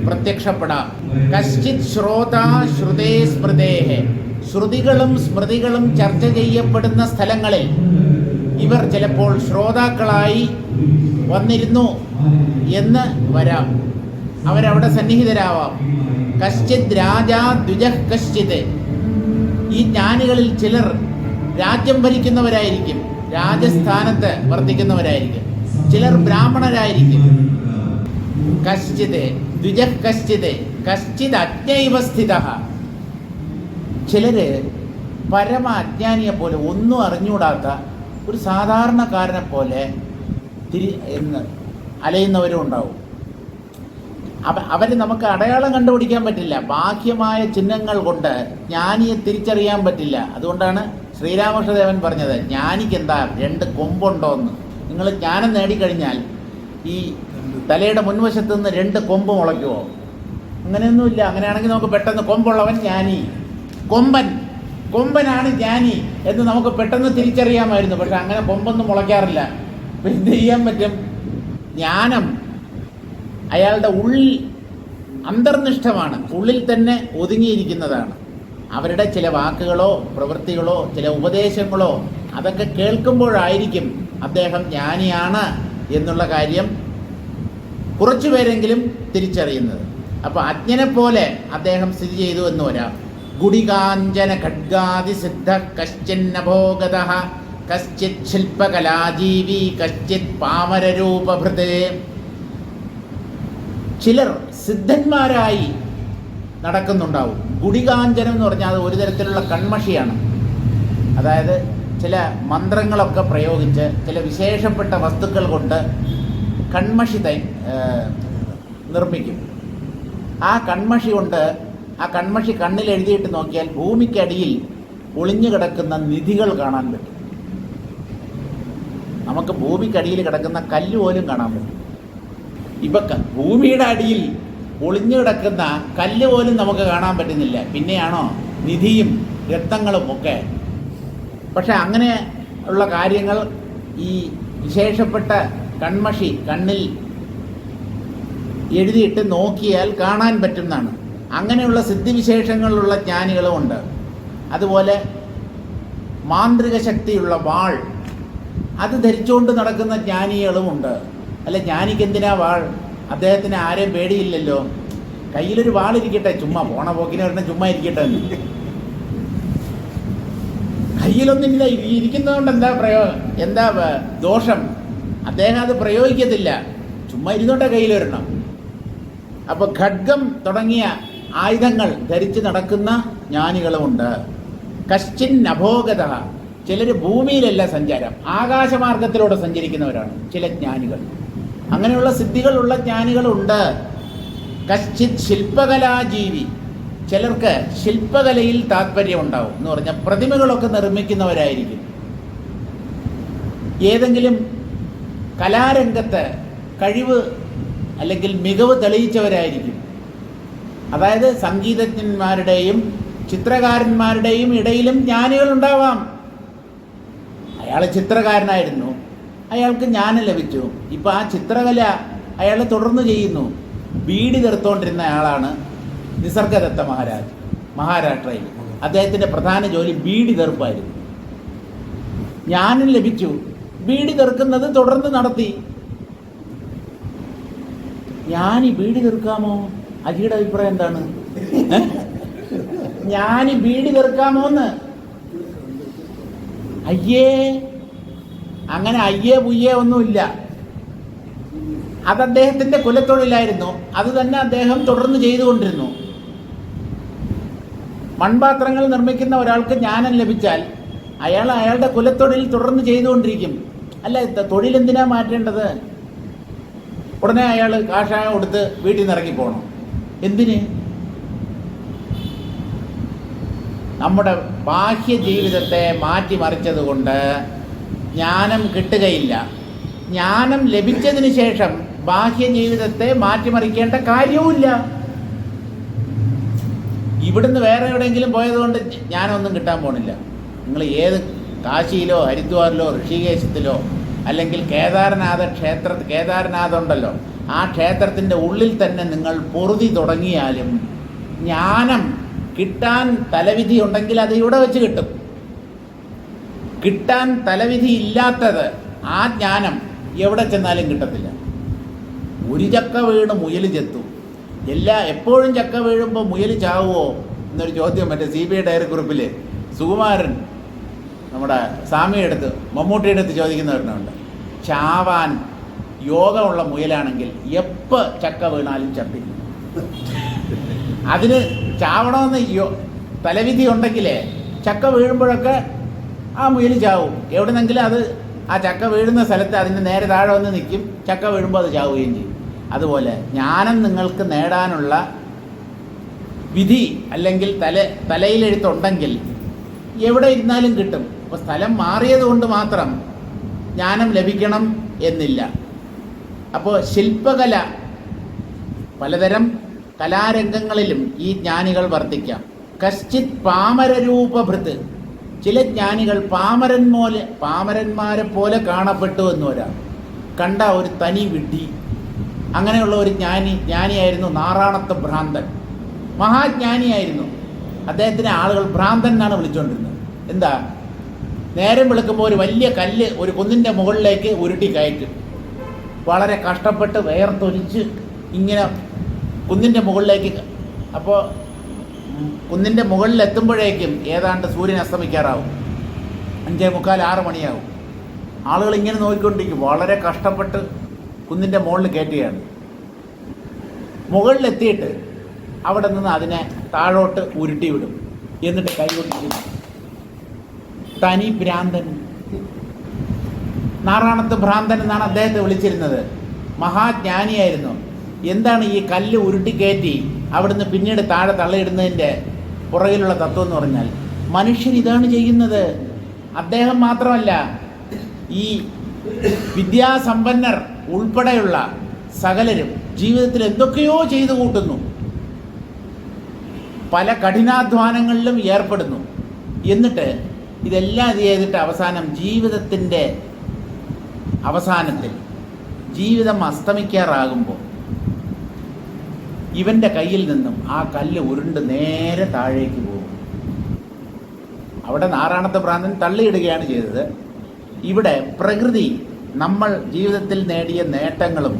പ്രത്യക്ഷപ്പെടാം. കശ്ചിത് ശ്രോതാ ശ്രുതേ സ്മൃതേഃ, ശ്രുതികളും സ്മൃതികളും ചർച്ച ചെയ്യപ്പെടുന്ന സ്ഥലങ്ങളിൽ ഇവർ ചിലപ്പോൾ ശ്രോതാക്കളായി വന്നിരുന്നു എന്ന് വരാം. അവരവിടെ സന്നിഹിതരാവാം. കശ്ചിത് രാജാ ദ്വിജഃ കശ്ചിത്, ഈ ജ്ഞാനികളിൽ ചിലർ രാജ്യം ഭരിക്കുന്നവരായിരിക്കും, രാജസ്ഥാനത്ത് വർത്തിക്കുന്നവരായിരിക്കും. ചിലർ ബ്രാഹ്മണരായിരിക്കും. കശ്ചിത് ദ്വിജഃ കശ്ചിത് കശ്ചിത് അജ്ഞൈവ സ്ഥിതഃ. ചിലര് പരമ അജ്ഞാനിയെ പോലെ ഒന്നും അറിഞ്ഞുകൂടാത്ത ഒരു സാധാരണക്കാരനെ പോലെ അലയുന്നവരും ഉണ്ടാവും. അവർ നമുക്ക് അടയാളം കണ്ടുപിടിക്കാൻ പറ്റില്ല. ബാഹ്യമായ ചിഹ്നങ്ങൾ കൊണ്ട് ജ്ഞാനിയെ തിരിച്ചറിയാൻ പറ്റില്ല. അതുകൊണ്ടാണ് ശ്രീരാമകൃഷ്ണദേവൻ പറഞ്ഞത്, ജ്ഞാനിക്ക് എന്താ 2 കൊമ്പുണ്ടോ എന്ന്. നിങ്ങൾ ജ്ഞാനം നേടിക്കഴിഞ്ഞാൽ ഈ തലയുടെ മുൻവശത്ത് നിന്ന് 2 കൊമ്പ് മുളയ്ക്കുമോ? അങ്ങനെയൊന്നുമില്ല. അങ്ങനെയാണെങ്കിൽ നമുക്ക് പെട്ടെന്ന് കൊമ്പുള്ളവൻ ജ്ഞാനി, കൊമ്പനാണ് ജ്ഞാനി എന്ന് നമുക്ക് പെട്ടെന്ന് തിരിച്ചറിയാമായിരുന്നു. പക്ഷെ അങ്ങനെ കൊമ്പൊന്നും മുളയ്ക്കാറില്ല. അപ്പം എന്ത് ചെയ്യാൻ പറ്റും? ജ്ഞാനം അയാളുടെ ഉള്ളിൽ അന്തർനിഷ്ഠമാണ്, ഉള്ളിൽ തന്നെ ഒതുങ്ങിയിരിക്കുന്നതാണ്. അവരുടെ ചില വാക്കുകളോ പ്രവൃത്തികളോ ചില ഉപദേശങ്ങളോ അതൊക്കെ കേൾക്കുമ്പോഴായിരിക്കും അദ്ദേഹം ജ്ഞാനിയാണ് എന്നുള്ള കാര്യം കുറച്ചു പേരെങ്കിലും തിരിച്ചറിയുന്നത്. അപ്പോൾ അജ്ഞനെ പോലെ അദ്ദേഹം സ്ഥിതി ചെയ്തു എന്ന് വരാം. ഗുഡികാഞ്ചന ഖഡ്ഗാദി സിദ്ധ കശ്ചിന്നഭോഗത കശ്ചിത് ശില്പകലാജീവി കശ്ചിത് പാമരരൂപഭൃതേ. ചിലർ സിദ്ധന്മാരായി നടക്കുന്നുണ്ടാവും. ഗുഡികാഞ്ചനം എന്ന് പറഞ്ഞാൽ അത് ഒരു തരത്തിലുള്ള കൺമഷിയാണ്. അതായത് ചില മന്ത്രങ്ങളൊക്കെ പ്രയോഗിച്ച് ചില വിശേഷപ്പെട്ട വസ്തുക്കൾ കൊണ്ട് കൺമഷി നിർമ്മിക്കും. ആ കൺമഷി കൊണ്ട് ആ കൺമഷി കണ്ണിൽ എഴുതിയിട്ട് നോക്കിയാൽ ഭൂമിക്കടിയിൽ ഒളിഞ്ഞു കിടക്കുന്ന നിധികൾ കാണാൻ പറ്റും. നമുക്ക് ഭൂമിക്കടിയിൽ കിടക്കുന്ന കല്ല് പോലും കാണാൻ പറ്റും. ഇപ്പം ഭൂമിയുടെ അടിയിൽ ഒളിഞ്ഞു കിടക്കുന്ന കല്ല് പോലും നമുക്ക് കാണാൻ പറ്റുന്നില്ല, പിന്നെയാണോ നിധിയും രത്നങ്ങളും ഒക്കെ. പക്ഷെ അങ്ങനെ ഉള്ള കാര്യങ്ങൾ ഈ വിശേഷപ്പെട്ട കൺമഷി കണ്ണിൽ എഴുതിയിട്ട് നോക്കിയാൽ കാണാൻ പറ്റുന്നതാണ്. അങ്ങനെയുള്ള സിദ്ധിവിശേഷങ്ങളുള്ള ജ്ഞാനികളുമുണ്ട്. അതുപോലെ മാന്ത്രിക ശക്തിയുള്ള വാൾ അത് ധരിച്ചുകൊണ്ട് നടക്കുന്ന ജ്ഞാനികളുമുണ്ട്. അല്ല, ജ്ഞാനിക്ക് എന്തിനാ വാൾ? അദ്ദേഹത്തിന് ആരെയും പേടിയില്ലല്ലോ. കയ്യിലൊരു വാളിരിക്കട്ടെ, ചുമ്മാ പോണ പോക്കിനെ പറഞ്ഞാൽ ചുമ്മാ ഇരിക്കട്ടെ. കയ്യിലൊന്നില്ല, ഇരിക്കുന്നതുകൊണ്ട് എന്താ ദോഷം? അദ്ദേഹം അത് പ്രയോഗിക്കത്തില്ല, ചുമ്മാ ഇരുന്നോട്ടെ കയ്യിലൊരെണ്ണം. അപ്പോൾ ഖഡ്ഗം തുടങ്ങിയ ആയുധങ്ങൾ ധരിച്ച് നടക്കുന്ന ജ്ഞാനികളുമുണ്ട്. കശ്ചിൻ അഭോഗത. ചിലർ ഭൂമിയിലല്ല സഞ്ചാരം, ആകാശമാർഗത്തിലൂടെ സഞ്ചരിക്കുന്നവരാണ് ചില ജ്ഞാനികൾ. അങ്ങനെയുള്ള സിദ്ധികളുള്ള ജ്ഞാനികളുണ്ട്. കശ്ചിത് ശില്പകലാജീവി. ചിലർക്ക് ശില്പകലയിൽ താല്പര്യമുണ്ടാവും എന്ന് പറഞ്ഞാൽ പ്രതിമകളൊക്കെ നിർമ്മിക്കുന്നവരായിരിക്കും. ഏതെങ്കിലും കലാരംഗത്ത് കഴിവ് അല്ലെങ്കിൽ മികവ് തെളിയിച്ചവരായിരിക്കും. അതായത് സംഗീതജ്ഞന്മാരുടെയും ചിത്രകാരന്മാരുടെയും ഇടയിലും ജ്ഞാനികൾ ഉണ്ടാവാം. അയാൾ ചിത്രകാരനായിരുന്നു, അയാൾക്ക് ജ്ഞാനം ലഭിച്ചു. ഇപ്പം ആ ചിത്രകല അയാൾ തുടർന്ന് ചെയ്യുന്നു. ബീഡി തീർത്തുകൊണ്ടിരുന്ന ആളാണ് നിസർഗദത്ത മഹാരാഷ്ട്രയിൽ. അദ്ദേഹത്തിൻ്റെ പ്രധാന ജോലി ബീഡി തീർപ്പായിരുന്നു. ജ്ഞാനം ലഭിച്ചു, ബീഡി തീർക്കുന്നത് തുടർന്ന് നടത്തി. ഞാനീ ബീഡി തീർക്കാമോ? അജിയുടെ അഭിപ്രായം എന്താണ്? ഞാനീ ബീഡി തീർക്കാമോന്ന്? അയ്യേ, അങ്ങനെ അയ്യേ പുയ്യേ ഒന്നുമില്ല. അത് അദ്ദേഹത്തിൻ്റെ കുലത്തൊഴിലായിരുന്നു. അത് തന്നെ അദ്ദേഹം തുടർന്ന് ചെയ്തുകൊണ്ടിരുന്നു. മൺപാത്രങ്ങൾ നിർമ്മിക്കുന്ന ഒരാൾക്ക് ജ്ഞാനം ലഭിച്ചാൽ അയാൾ അയാളുടെ കുലത്തൊഴിൽ തുടർന്ന് ചെയ്തുകൊണ്ടിരിക്കും. അല്ല, തൊഴിലെന്തിനാ മാറ്റേണ്ടത്? ഉടനെ അയാൾ കാഷായം കൊടുത്ത് വീട്ടിൽ നിന്ന് ഇറങ്ങിപ്പോകണം. എന്തിന്? നമ്മുടെ ബാഹ്യ ജീവിതത്തെ മാറ്റിമറിച്ചത് കൊണ്ട് ജ്ഞാനം കിട്ടുകയില്ല. ജ്ഞാനം ലഭിച്ചതിന് ശേഷം ബാഹ്യ ജീവിതത്തെ മാറ്റിമറിക്കേണ്ട കാര്യവുമില്ല. ഇവിടുന്ന് വേറെ എവിടെയെങ്കിലും പോയതുകൊണ്ട് ജ്ഞാനമൊന്നും കിട്ടാൻ പോണില്ല. നിങ്ങൾ ഏത് കാശിയിലോ ഹരിദ്വാറിലോ ഋഷികേശത്തിലോ അല്ലെങ്കിൽ കേദാർനാഥ് ഉണ്ടല്ലോ, ആ ക്ഷേത്രത്തിൻ്റെ ഉള്ളിൽ തന്നെ നിങ്ങൾ പൊറുതി തുടങ്ങിയാലും ജ്ഞാനം കിട്ടാൻ തലവിധി ഉണ്ടെങ്കിൽ അത് ഇവിടെ വെച്ച് കിട്ടും. കിട്ടാൻ തലവിധി ഇല്ലാത്തത് ആ ജ്ഞാനം എവിടെ ചെന്നാലും കിട്ടത്തില്ല. ഒരു ചക്ക വീണ് മുയൽ ചെത്തു. എപ്പോഴും ചക്ക വീഴുമ്പോൾ മുയൽ ചാവുമോ എന്നൊരു ചോദ്യം മറ്റേ CBI ഡയറി കുറിപ്പിൽ സുകുമാരൻ നമ്മുടെ സ്വാമിയുടെ അടുത്ത് മമ്മൂട്ടിയുടെ അടുത്ത് ചോദിക്കുന്നവരുണ്ട്. ചാവാൻ യോഗമുള്ള മുയലാണെങ്കിൽ എപ്പോൾ ചക്ക വീണാലും ചത്തില്ല. അതിന് ചാവണമെന്ന് തലവിധി ഉണ്ടെങ്കിലേ ചക്ക വീഴുമ്പോഴൊക്കെ ആ മുയൽ ചാവും. എവിടെന്നെങ്കിലും അത് ആ ചക്ക വീഴുന്ന സ്ഥലത്ത് അതിൻ്റെ നേരെ താഴെ വന്ന് നിൽക്കും. ചക്ക വീഴുമ്പോൾ അത് ചാവുകയും ചെയ്യും. അതുപോലെ ജ്ഞാനം നിങ്ങൾക്ക് നേടാനുള്ള വിധി അല്ലെങ്കിൽ തലയിലെഴുത്തുണ്ടെങ്കിൽ എവിടെ ഇരുന്നാലും കിട്ടും. അപ്പോൾ സ്ഥലം മാറിയത് കൊണ്ട് മാത്രം ജ്ഞാനം ലഭിക്കണം എന്നില്ല. അപ്പോൾ ശില്പകല, പലതരം കലാരംഗങ്ങളിലും ഈ ജ്ഞാനികൾ വർത്തിക്കാം. കശ്ചിത് പാമരരൂപഭൃത്, ചില ജ്ഞാനികൾ പാമരന്മാരെ പോലെ കാണപ്പെട്ടു എന്ന് വരാം. കണ്ട ഒരു തനി വിഡ്ഢി. അങ്ങനെയുള്ള ഒരു ജ്ഞാനിയായിരുന്നു നാറാണത്ത് ഭ്രാന്തൻ. മഹാജ്ഞാനിയായിരുന്നു. അദ്ദേഹത്തിനെ ആളുകൾ ഭ്രാന്തൻ എന്നാണ് വിളിച്ചുകൊണ്ടിരുന്നത്. എന്താ, നേരം വെളുക്കുമ്പോൾ ഒരു വലിയ കല്ല് ഒരു കുന്നിൻ്റെ മുകളിലേക്ക് ഉരുട്ടി കയറ്റും. വളരെ കഷ്ടപ്പെട്ട് വേർത്തൊലിച്ച് ഇങ്ങനെ കുന്നിൻ്റെ മുകളിലേക്ക്. അപ്പോൾ കുന്നിൻ്റെ മുകളിലെത്തുമ്പോഴേക്കും ഏതാണ്ട് സൂര്യൻ അസ്തമിക്കാറാവും. 5:45, 6 മണിയാവും. ആളുകൾ ഇങ്ങനെ നോക്കിക്കൊണ്ടിരിക്കും. വളരെ കഷ്ടപ്പെട്ട് കുന്നിൻ്റെ മുകളിൽ കയറ്റുകയാണ്. മുകളിലെത്തിയിട്ട് അവിടെ നിന്ന് അതിനെ താഴോട്ട് ഉരുട്ടി വിടും. എന്നിട്ട് കൈ കൊണ്ടിരിക്കും. തനി ഭ്രാന്തൻ, നാറാണത്ത് ഭ്രാന്തൻ എന്നാണ് അദ്ദേഹത്തെ വിളിച്ചിരുന്നത്. മഹാജ്ഞാനിയായിരുന്നു. എന്താണ് ഈ കല്ല് ഉരുട്ടിക്കയറ്റി അവിടുന്ന് പിന്നീട് താഴെ തള്ളിയിടുന്നതിൻ്റെ പുറകിലുള്ള തത്വം എന്ന് പറഞ്ഞാൽ, മനുഷ്യൻ ഇതാണ് ചെയ്യുന്നത്. അദ്ദേഹം മാത്രമല്ല, ഈ വിദ്യാസമ്പന്നർ ഉൾപ്പെടെയുള്ള സകലരും ജീവിതത്തിൽ എന്തൊക്കെയോ ചെയ്തു കൂട്ടുന്നു, പല കഠിനാധ്വാനങ്ങളിലും ഏർപ്പെടുന്നു. എന്നിട്ട് ഇതെല്ലാം ചെയ്തിട്ട് അവസാനം ജീവിതത്തിൻ്റെ അവസാനത്തിൽ ജീവിതം അസ്തമിക്കാറാകുമ്പോൾ ഇവൻ്റെ കയ്യിൽ നിന്നും ആ കല്ല് ഉരുണ്ട് നേരെ താഴേക്ക് പോകും. അവിടെ നാറാണത്ത് ഭ്രാന്തൻ തള്ളിയിടുകയാണ് ചെയ്തത്. ഇവിടെ പ്രകൃതി നമ്മൾ ജീവിതത്തിൽ നേടിയ നേട്ടങ്ങളും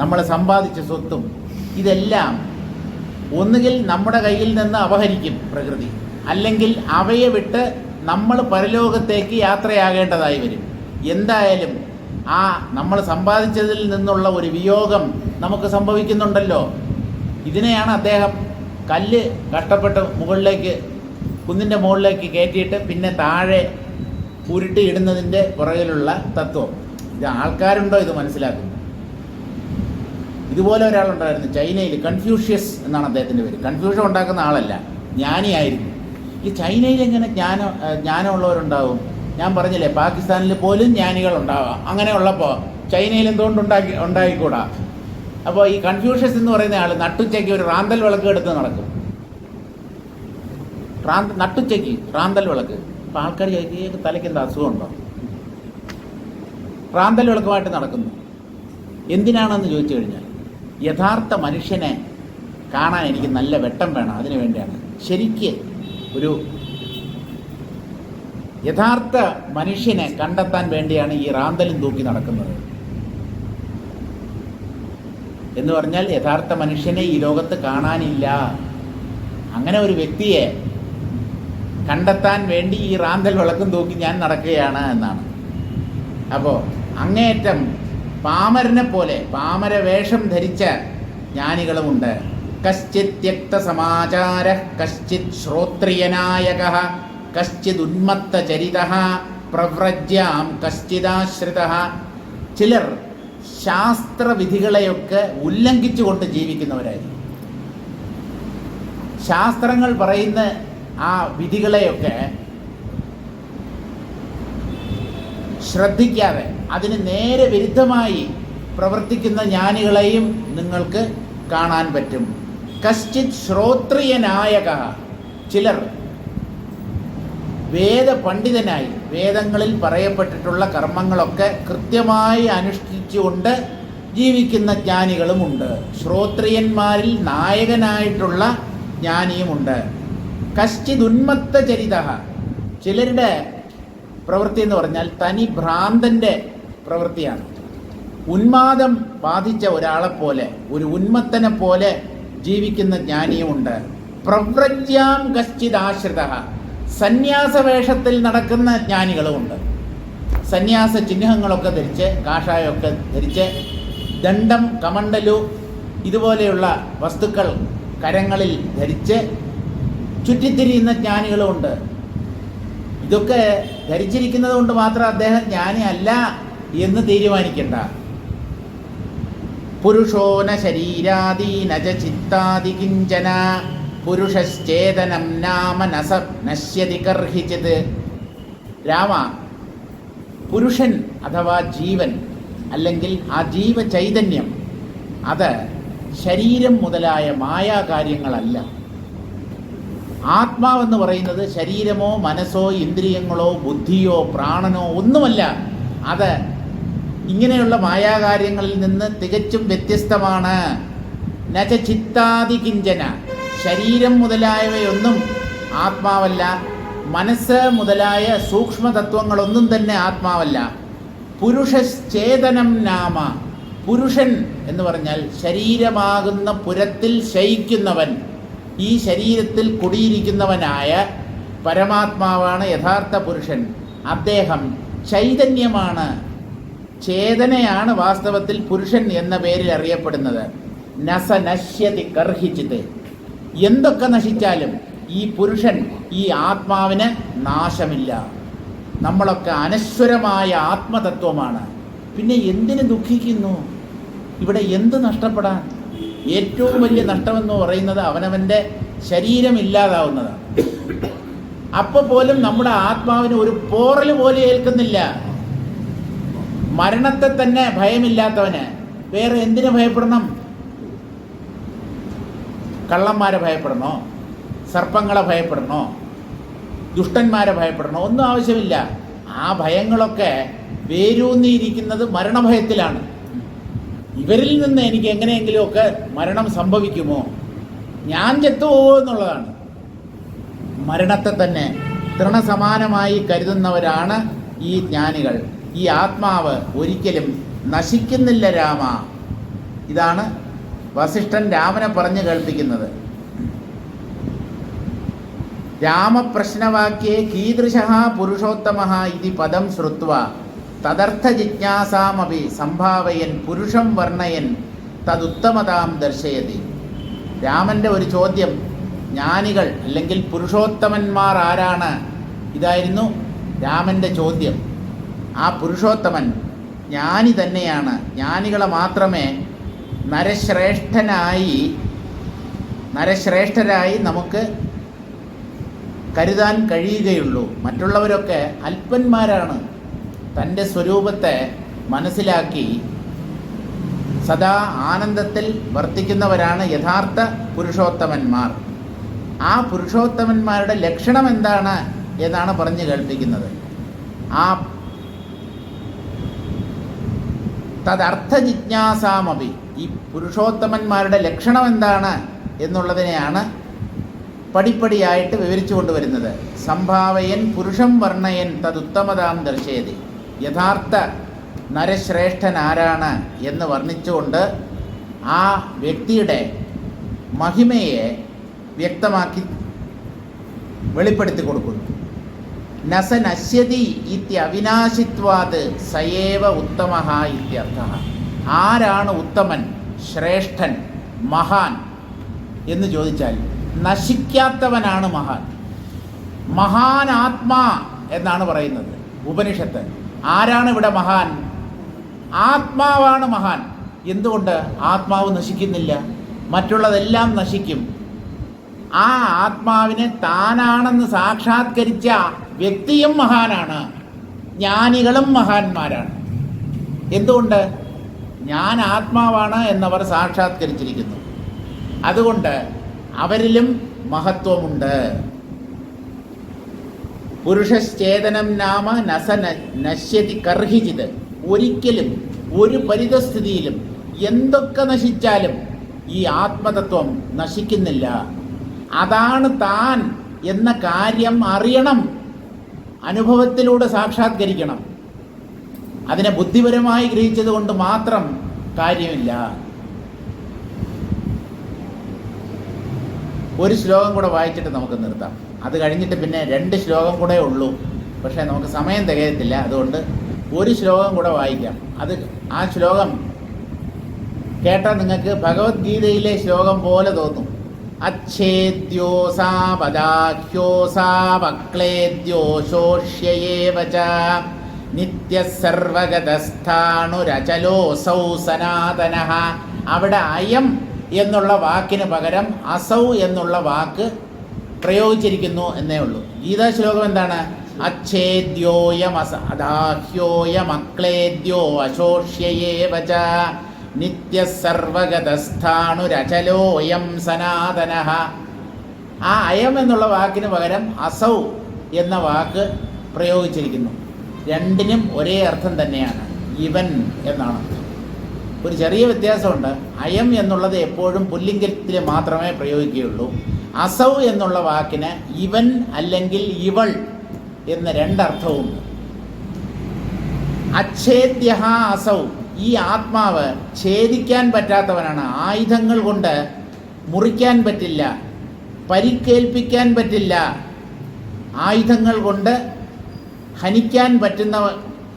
നമ്മൾ സമ്പാദിച്ച സ്വത്തും ഇതെല്ലാം ഒന്നുകിൽ നമ്മുടെ കയ്യിൽ നിന്ന് അപഹരിക്കും പ്രകൃതി, അല്ലെങ്കിൽ അവയെ വിട്ട് നമ്മൾ പരലോകത്തേക്ക് യാത്രയാകേണ്ടതായി വരും. എന്തായാലും ആ നമ്മൾ സമ്പാദിച്ചതിൽ നിന്നുള്ള ഒരു വിയോഗം നമുക്ക് സംഭവിക്കുന്നുണ്ടല്ലോ. ഇതിനെയാണ് അദ്ദേഹം കല്ല് കഷ്ടപ്പെട്ട് കുന്നിൻ്റെ മുകളിലേക്ക് കയറ്റിയിട്ട് പിന്നെ താഴെ ഉരുട്ടിയിടുന്നതിൻ്റെ പുറകിലുള്ള തത്വം. ഇത് ആൾക്കാരുണ്ടോ ഇത് മനസ്സിലാക്കുന്നത്? ഇതുപോലെ ഒരാളുണ്ടായിരുന്നു ചൈനയിൽ, കൺഫ്യൂഷ്യസ് എന്നാണ് അദ്ദേഹത്തിൻ്റെ പേര്. കൺഫ്യൂഷൻ ഉണ്ടാക്കുന്ന ആളല്ല, ജ്ഞാനിയായിരുന്നു. ഈ ചൈനയിൽ എങ്ങനെ ജ്ഞാനമുള്ളവരുണ്ടാവും? ഞാൻ പറഞ്ഞില്ലേ, പാകിസ്ഥാനിൽ പോലും ജ്ഞാനികൾ ഉണ്ടാവാം. അങ്ങനെ ഉള്ളപ്പോൾ ചൈനയിൽ എന്തുകൊണ്ട് ഉണ്ടായിക്കൂടാ? അപ്പോൾ ഈ കൺഫ്യൂഷ്യസ് എന്ന് പറയുന്ന ആൾ നട്ടുച്ചയ്ക്ക് ഒരു റാന്തൽ വിളക്ക് എടുത്ത് നടക്കും. നട്ടുച്ചയ്ക്ക് റാന്തൽ വിളക്ക്. അപ്പോൾ ആൾക്കാർ ചോദിക്കും, തലയ്ക്ക് എന്താ അസുഖമുണ്ടോ? റാന്തൽ വിളക്കുമായിട്ട് നടക്കുന്നു. എന്തിനാണെന്ന് ചോദിച്ചു കഴിഞ്ഞാൽ, യഥാർത്ഥ മനുഷ്യനെ കാണാൻ എനിക്ക് നല്ല വെട്ടം വേണം, അതിനു വേണ്ടിയാണ്. ശരിക്ക് ഒരു യഥാർത്ഥ മനുഷ്യനെ കണ്ടെത്താൻ വേണ്ടിയാണ് ഈ റാന്തലും തൂക്കി നടക്കുന്നത്. എന്ന് പറഞ്ഞാൽ യഥാർത്ഥ മനുഷ്യനെ ഈ ലോകത്ത് കാണാനില്ല. അങ്ങനെ ഒരു വ്യക്തിയെ കണ്ടെത്താൻ വേണ്ടി ഈ റാന്തൽ വിളക്കും തൂക്കി ഞാൻ നടക്കുകയാണ് എന്നാണ്. അപ്പോൾ അങ്ങേയറ്റം പാമരനെ പോലെ പാമര വേഷം ധരിച്ച ജ്ഞാനികളുമുണ്ട്. കശ്ചിത് ത്യക്ത സമാചാര, കശ്ചിത് ശ്രോത്രിയനായക, കശ്ചിത് ഉന്മത്ത ചരിത, പ്രവ്രജ്യാം കശ്ചിദാശ്രിത. ചിലർ ശാസ്ത്രവിധികളെയൊക്കെ ഉല്ലംഘിച്ചുകൊണ്ട് ജീവിക്കുന്നവരായിരിക്കും. ശാസ്ത്രങ്ങൾ പറയുന്ന ആ വിധികളെയൊക്കെ ശ്രദ്ധിക്കാതെ അതിന് നേരെ വിരുദ്ധമായി പ്രവർത്തിക്കുന്ന ജ്ഞാനികളെയും നിങ്ങൾക്ക് കാണാൻ പറ്റും. കശ്ചിത് ശ്രോത്രിയനായക, ചിലർ വേദപണ്ഡിതനായി വേദങ്ങളിൽ പറയപ്പെട്ടിട്ടുള്ള കർമ്മങ്ങളൊക്കെ കൃത്യമായി അനുഷ്ഠിച്ചുകൊണ്ട് ജീവിക്കുന്ന ജ്ഞാനികളുമുണ്ട്. ശ്രോത്രിയന്മാരിൽ നായകനായിട്ടുള്ള ജ്ഞാനിയുമുണ്ട്. കശ്ചിത് ഉന്മത്ത ചരിത, ചിലരുടെ പ്രവൃത്തി എന്ന് പറഞ്ഞാൽ തനി ഭ്രാന്തൻ്റെ പ്രവൃത്തിയാണ്. ഉന്മാദം ബാധിച്ച ഒരാളെപ്പോലെ, ഒരു ഉന്മത്തനെ പോലെ ജീവിക്കുന്ന ജ്ഞാനിയുമുണ്ട്. പ്രവ്രജ്യാം കശ്ചിദാശ്രിത, സന്യാസവേഷത്തിൽ നടക്കുന്ന ജ്ഞാനികളുമുണ്ട്. സന്യാസ ചിഹ്നങ്ങളൊക്കെ ധരിച്ച്, കാഷായമൊക്കെ ധരിച്ച്, ദണ്ഡം, കമണ്ഡലു ഇതുപോലെയുള്ള വസ്തുക്കൾ കരങ്ങളിൽ ധരിച്ച് ചുറ്റിത്തിരിയുന്ന ജ്ഞാനികളുമുണ്ട്. ഇതൊക്കെ ധരിച്ചിരിക്കുന്നത് കൊണ്ട് മാത്രം അദ്ദേഹം ജ്ഞാനി അല്ല എന്ന് തീരുമാനിക്കണ്ട. പുരുഷോന ശരീരാദീന ച ചിത്താദി കിഞ്ചന പുരുഷശ്ചേതനം നാമ നശ്യതി കർഹിച്ചിത്. രാമ, പുരുഷൻ അഥവാ ജീവൻ അല്ലെങ്കിൽ ആ ജീവചൈതന്യം അത് ശരീരം മുതലായ മായാകാര്യങ്ങളല്ല. ആത്മാവെന്ന് പറയുന്നത് ശരീരമോ മനസ്സോ ഇന്ദ്രിയങ്ങളോ ബുദ്ധിയോ പ്രാണനോ ഒന്നുമല്ല. അത് ഇങ്ങനെയുള്ള മായാകാര്യങ്ങളിൽ നിന്ന് തികച്ചും വ്യത്യസ്തമാണ്. നച ചിത്താദി കിഞ്ചന, ശരീരം മുതലായവയൊന്നും ആത്മാവല്ല. മനസ്സ് മുതലായ സൂക്ഷ്മതത്വങ്ങളൊന്നും തന്നെ ആത്മാവല്ല. പുരുഷശ്ചേതനം നാമ, പുരുഷൻ എന്ന് പറഞ്ഞാൽ ശരീരമാകുന്ന പുരത്തിൽ ശയിക്കുന്നവൻ, ഈ ശരീരത്തിൽ കുടിയിരിക്കുന്നവനായ പരമാത്മാവാണ് യഥാർത്ഥ പുരുഷൻ. അദ്ദേഹം ചൈതന്യമാണ്, ചേതനയാണ് വാസ്തവത്തിൽ പുരുഷൻ എന്ന പേരിൽ അറിയപ്പെടുന്നത്. നസ നശ്യതി കർഹിച്ചിത്, എന്തൊക്കെ നശിച്ചാലും ഈ പുരുഷൻ, ഈ ആത്മാവിന് നാശമില്ല. നമ്മളൊക്കെ അനശ്വരമായ ആത്മതത്വമാണ്. പിന്നെ എന്തിനു ദുഃഖിക്കുന്നു? ഇവിടെ എന്ത് നഷ്ടപ്പെടാൻ? ഏറ്റവും വലിയ നഷ്ടമെന്ന് പറയുന്നത് അവനവൻ്റെ ശരീരം ഇല്ലാതാവുന്നതാണ്. അപ്പോൾ പോലും നമ്മുടെ ആത്മാവിന് ഒരു പോറൽ പോലെ ഏൽക്കുന്നില്ല. മരണത്തെ തന്നെ ഭയമില്ലാത്തവന് വേറെ എന്തിനു ഭയപ്പെടണം? കള്ളന്മാരെ ഭയപ്പെടണോ? സർപ്പങ്ങളെ ഭയപ്പെടണോ? ദുഷ്ടന്മാരെ ഭയപ്പെടണോ? ഒന്നും ആവശ്യമില്ല. ആ ഭയങ്ങളൊക്കെ വേരൂന്നിയിരിക്കുന്നത് മരണഭയത്തിലാണ്. ഇവരിൽ നിന്ന് എനിക്ക് എങ്ങനെയെങ്കിലുമൊക്കെ മരണം സംഭവിക്കുമോ, ഞാൻ ചത്തുപോകുമോ എന്നുള്ളതാണ്. മരണത്തെ തന്നെ തൃണസമാനമായി കരുതുന്നവരാണ് ഈ ജ്ഞാനികൾ. ഈ ആത്മാവ് ഒരിക്കലും നശിക്കുന്നില്ല രാമ. ഇതാണ് വസിഷ്ഠൻ രാമനെ പറഞ്ഞു കേൾപ്പിക്കുന്നത്. രാമപ്രശ്നവാക്യേ കീദൃശഃ പുരുഷോത്തമഃ ഇതി പദം ശ്രുത്വാ തദർത്ഥ ജിജ്ഞാസാമപി സംഭാവയൻ പുരുഷം വർണ്ണയൻ തദുത്തമതാം ദർശയതി. രാമൻ്റെ ഒരു ചോദ്യം, ജ്ഞാനികൾ അല്ലെങ്കിൽ പുരുഷോത്തമന്മാർ ആരാണ്? ഇതായിരുന്നു രാമൻ്റെ ചോദ്യം. ആ പുരുഷോത്തമൻ ജ്ഞാനി തന്നെയാണ്. ജ്ഞാനികളെ മാത്രമേ നരശ്രേഷ്ഠരായി നമുക്ക് കരുതാൻ കഴിയുകയുള്ളൂ. മറ്റുള്ളവരൊക്കെ അല്പന്മാരാണ്. തൻ്റെ സ്വരൂപത്തെ മനസ്സിലാക്കി സദാ ആനന്ദത്തിൽ വർത്തിക്കുന്നവരാണ് യഥാർത്ഥ പുരുഷോത്തമന്മാർ. ആ പുരുഷോത്തമന്മാരുടെ ലക്ഷണം എന്താണ് എന്നാണ് പറഞ്ഞു കേൾപ്പിക്കുന്നത്. ആ തദർത്ഥ ജിജ്ഞാസാമപി, ഈ പുരുഷോത്തമന്മാരുടെ ലക്ഷണം എന്താണ് എന്നുള്ളതിനെയാണ് പടിപ്പടിയായിട്ട് വിവരിച്ചു കൊണ്ടുവരുന്നത്. സംഭാവയൻ പുരുഷം വർണ്ണയൻ തദുത്തമതാം ദർശയതി. യഥാർത്ഥ നരശ്രേഷ്ഠൻ ആരാണ് എന്ന് വർണ്ണിച്ചുകൊണ്ട് ആ വ്യക്തിയുടെ മഹിമയെ വ്യക്തമാക്കി വെളിപ്പെടുത്തി കൊടുക്കുന്നു. നസ നശ്യതി ഇത്യവിനാശിത്വാത് സയേവ ഉത്തമഃ ഇത്യർത്ഥഃ. ആരാണ് ഉത്തമൻ, ശ്രേഷ്ഠൻ, മഹാൻ എന്ന് ചോദിച്ചാൽ നശിക്കാത്തവനാണ് മഹാൻ. മഹാൻ ആത്മാ എന്നാണ് പറയുന്നത് ഉപനിഷത്ത്. ആരാണ് ഇവിടെ മഹാൻ? ആത്മാവാണ് മഹാൻ. എന്തുകൊണ്ട്? ആത്മാവ് നശിക്കുന്നില്ല, മറ്റുള്ളതെല്ലാം നശിക്കും. ആ ആത്മാവിനെ താനാണെന്ന് സാക്ഷാത്കരിച്ച വ്യക്തിയും മഹാനാണ്. ജ്ഞാനികളും മഹാന്മാരാണ്. എന്തുകൊണ്ട്? ഞാൻ ആത്മാവാണ് എന്നവർ സാക്ഷാത്കരിച്ചിരിക്കുന്നു. അതുകൊണ്ട് അവരിലും മഹത്വമുണ്ട്. പുരുഷശ്ചേതനം നാമ നശ്യതി കർഹിച്ചിത്. ഒരിക്കലും ഒരു പരിതസ്ഥിതിയിലും എന്തൊക്കെ നശിച്ചാലും ഈ ആത്മതത്വം നശിക്കുന്നില്ല. അതാണ് താൻ എന്ന കാര്യം അറിയണം, അനുഭവത്തിലൂടെ സാക്ഷാത്കരിക്കണം. അതിനെ ബുദ്ധിപരമായി ഗ്രഹിച്ചത് കൊണ്ട് മാത്രം കാര്യമില്ല. ഒരു ശ്ലോകം കൂടെ വായിച്ചിട്ട് നമുക്ക് നിർത്താം. അത് കഴിഞ്ഞിട്ട് പിന്നെ 2 ശ്ലോകം കൂടെ ഉള്ളൂ. പക്ഷേ നമുക്ക് സമയം തികയത്തില്ല. അതുകൊണ്ട് ഒരു ശ്ലോകം കൂടെ വായിക്കാം. ആ ശ്ലോകം കേട്ടാൽ നിങ്ങൾക്ക് ഭഗവത്ഗീതയിലെ ശ്ലോകം പോലെ തോന്നും. അച്ഛേദ്യോസാപദാഹ്യോസാപക്ലേദ്യോ ശോഷ്യയേവ ച നിത്യഃ സർവഗതസ്ഥാണുരചലോസൗ സനാതനഃ. അവിടെ അയം എന്നുള്ള വാക്കിന് പകരം അസൗ എന്നുള്ള വാക്ക് പ്രയോഗിച്ചിരിക്കുന്നു എന്നേ ഉള്ളൂ. ഗീതാ ശ്ലോകം എന്താണ്? അച്ഛേദ്യോയമസാദാഹ്യോയമക്ലേദ്യോ അശോഷ്യയേവ ച നിത്യഃ സർവഗതസ്ഥാണുരചലോയം സനാതനഃ. ആ അയം എന്നുള്ള വാക്കിന് പകരം അസൗ എന്ന വാക്ക് പ്രയോഗിച്ചിരിക്കുന്നു. രണ്ടിനും ഒരേ അർത്ഥം തന്നെയാണ്, ഇവൻ എന്നാണ് അർത്ഥം. ഒരു ചെറിയ വ്യത്യാസമുണ്ട്. അയം എന്നുള്ളത് എപ്പോഴും പുല്ലിംഗത്തിൽ മാത്രമേ പ്രയോഗിക്കുകയുള്ളൂ. അസൗ എന്നുള്ള വാക്കിന് ഇവൻ അല്ലെങ്കിൽ ഇവൾ എന്ന രണ്ടർത്ഥവുമുണ്ട്. അച്ഛേദ്യഃ അസൗ, ഈ ആത്മാവ് ഛേദിക്കാൻ പറ്റാത്തവനാണ്. ആയുധങ്ങൾ കൊണ്ട് മുറിക്കാൻ പറ്റില്ല, പരിക്കേൽപ്പിക്കാൻ പറ്റില്ല, ആയുധങ്ങൾ കൊണ്ട് ഹനിക്കാൻ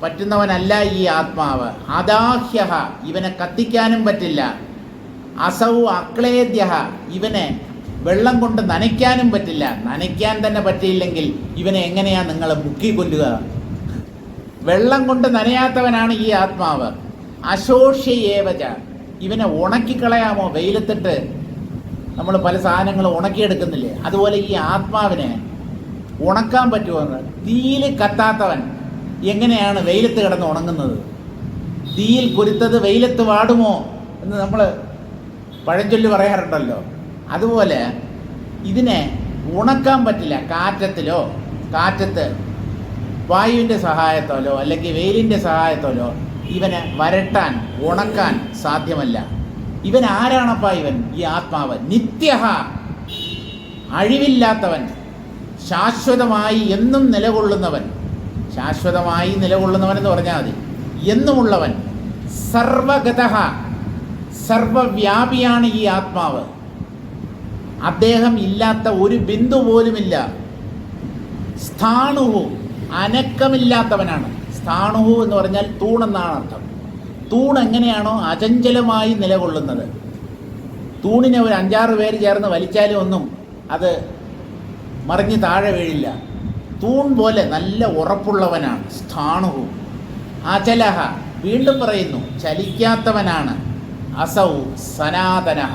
പറ്റുന്നവനല്ല ഈ ആത്മാവ്. അദാഹ്യഃ, ഇവനെ കത്തിക്കാനും പറ്റില്ല. അസൗ അക്ലേദ്യഃ, ഇവനെ വെള്ളം കൊണ്ട് നനയ്ക്കാനും പറ്റില്ല. നനയ്ക്കാൻ തന്നെ പറ്റിയില്ലെങ്കിൽ ഇവനെ എങ്ങനെയാണ് നിങ്ങൾ മുക്കിക്കൊല്ലുക? വെള്ളം കൊണ്ട് നനയാത്തവനാണ് ഈ ആത്മാവ്. അശോഷ്യയേവച, ഇവനെ ഉണക്കിക്കളയാമോ? വെയിലത്തിട്ട് നമ്മൾ പല സാധനങ്ങൾ ഉണക്കിയെടുക്കുന്നില്ലേ, അതുപോലെ ഈ ആത്മാവിനെ ഉണക്കാൻ പറ്റുമെന്ന്. തീയിൽ കത്താത്തവൻ എങ്ങനെയാണ് വെയിലത്ത് കിടന്ന് ഉണങ്ങുന്നത്? തീയിൽ കുരുത്തത് വെയിലത്ത് വാടുമോ എന്ന് നമ്മൾ പഴഞ്ചൊല്ല് പറയാറുണ്ടല്ലോ. അതുപോലെ ഇതിനെ ഉണക്കാൻ പറ്റില്ല. കാറ്റത്ത് വായുവിൻ്റെ സഹായത്താലോ അല്ലെങ്കിൽ വെയിലിൻ്റെ സഹായത്താലോ ഇവനെ വരട്ടാൻ ഉണക്കാൻ സാധ്യമല്ല. ഇവൻ ആരാണപ്പാ? ഇവൻ ഈ ആത്മാവ് നിത്യഃ, അഴിവില്ലാത്തവൻ, ശാശ്വതമായി എന്നും നിലകൊള്ളുന്നവൻ. ശാശ്വതമായി നിലകൊള്ളുന്നവൻ എന്ന് പറഞ്ഞാൽ മതി. എന്നുമുള്ളവൻ. സർവഗതഃ, സർവവ്യാപിയാണ് ഈ ആത്മാവ്. അദ്ദേഹം ഇല്ലാത്ത ഒരു ബിന്ദു പോലുമില്ല. സ്ഥാണുഹു, അനക്കമില്ലാത്തവനാണ്. സ്ഥാണുഹു എന്ന് പറഞ്ഞാൽ തൂണെന്നാണ് അർത്ഥം. തൂൺ എങ്ങനെയാണോ അചഞ്ചലമായി നിലകൊള്ളുന്നത്, തൂണിനെ ഒരു 5-6 പേര് ചേർന്ന് വലിച്ചാലും ഒന്നും അത് മറിഞ്ഞ് താഴെ വീഴില്ല. തൂൺ പോലെ നല്ല ഉറപ്പുള്ളവനാണ് സ്ഥാണുഹു. അചലഹ, വീണ്ടും പറയുന്നു, ചലിക്കാത്തവനാണ്. അസൗ സനാതനഃ,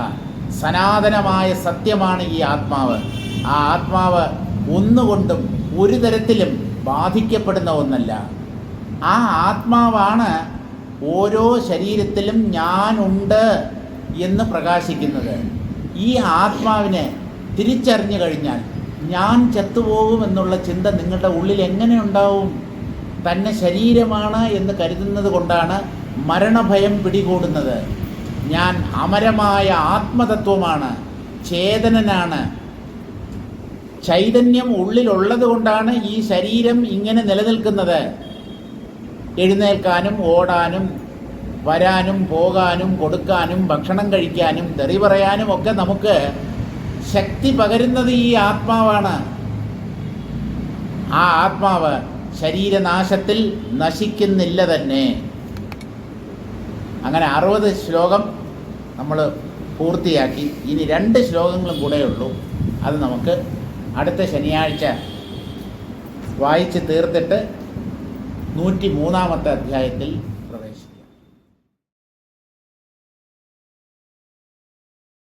സനാതനമായ സത്യമാണ് ഈ ആത്മാവ്. ആ ആത്മാവ് ഒന്നുകൊണ്ടും ഒരു തരത്തിലും ബാധിക്കപ്പെടുന്ന ഒന്നല്ല. ആ ആത്മാവാണ് ഓരോ ശരീരത്തിലും ഞാനുണ്ട് എന്ന് പ്രകാശിക്കുന്നത്. ഈ ആത്മാവിനെ തിരിച്ചറിഞ്ഞു കഴിഞ്ഞാൽ ഞാൻ ചത്തുപോകുമെന്നുള്ള ചിന്ത നിങ്ങളുടെ ഉള്ളിൽ എങ്ങനെ ഉണ്ടാവും? തന്നെ ശരീരമാണ് എന്ന് കരുതുന്നത് കൊണ്ടാണ് മരണഭയം പിടികൂടുന്നത്. ഞാൻ അമരമായ ആത്മതത്വമാണ്, ചേതനനാണ്. ചൈതന്യം ഉള്ളിലുള്ളത് കൊണ്ടാണ് ഈ ശരീരം ഇങ്ങനെ നിലനിൽക്കുന്നത്. എഴുന്നേൽക്കാനും ഓടാനും വരാനും പോകാനും കൊടുക്കാനും ഭക്ഷണം കഴിക്കാനും തെറി പറയാനും ഒക്കെ നമുക്ക് ശക്തി പകരുന്നത് ഈ ആത്മാവാണ്. ആ ആത്മാവ് ശരീരനാശത്തിൽ നശിക്കുന്നില്ല തന്നെ. അങ്ങനെ 60 ശ്ലോകം നമ്മൾ പൂർത്തിയാക്കി. ഇനി 2 ശ്ലോകങ്ങളും കൂടെയുള്ളൂ. അത് നമുക്ക് അടുത്ത ശനിയാഴ്ച വായിച്ച് തീർത്തിട്ട് 103-ാമത്തെ അധ്യായത്തിൽ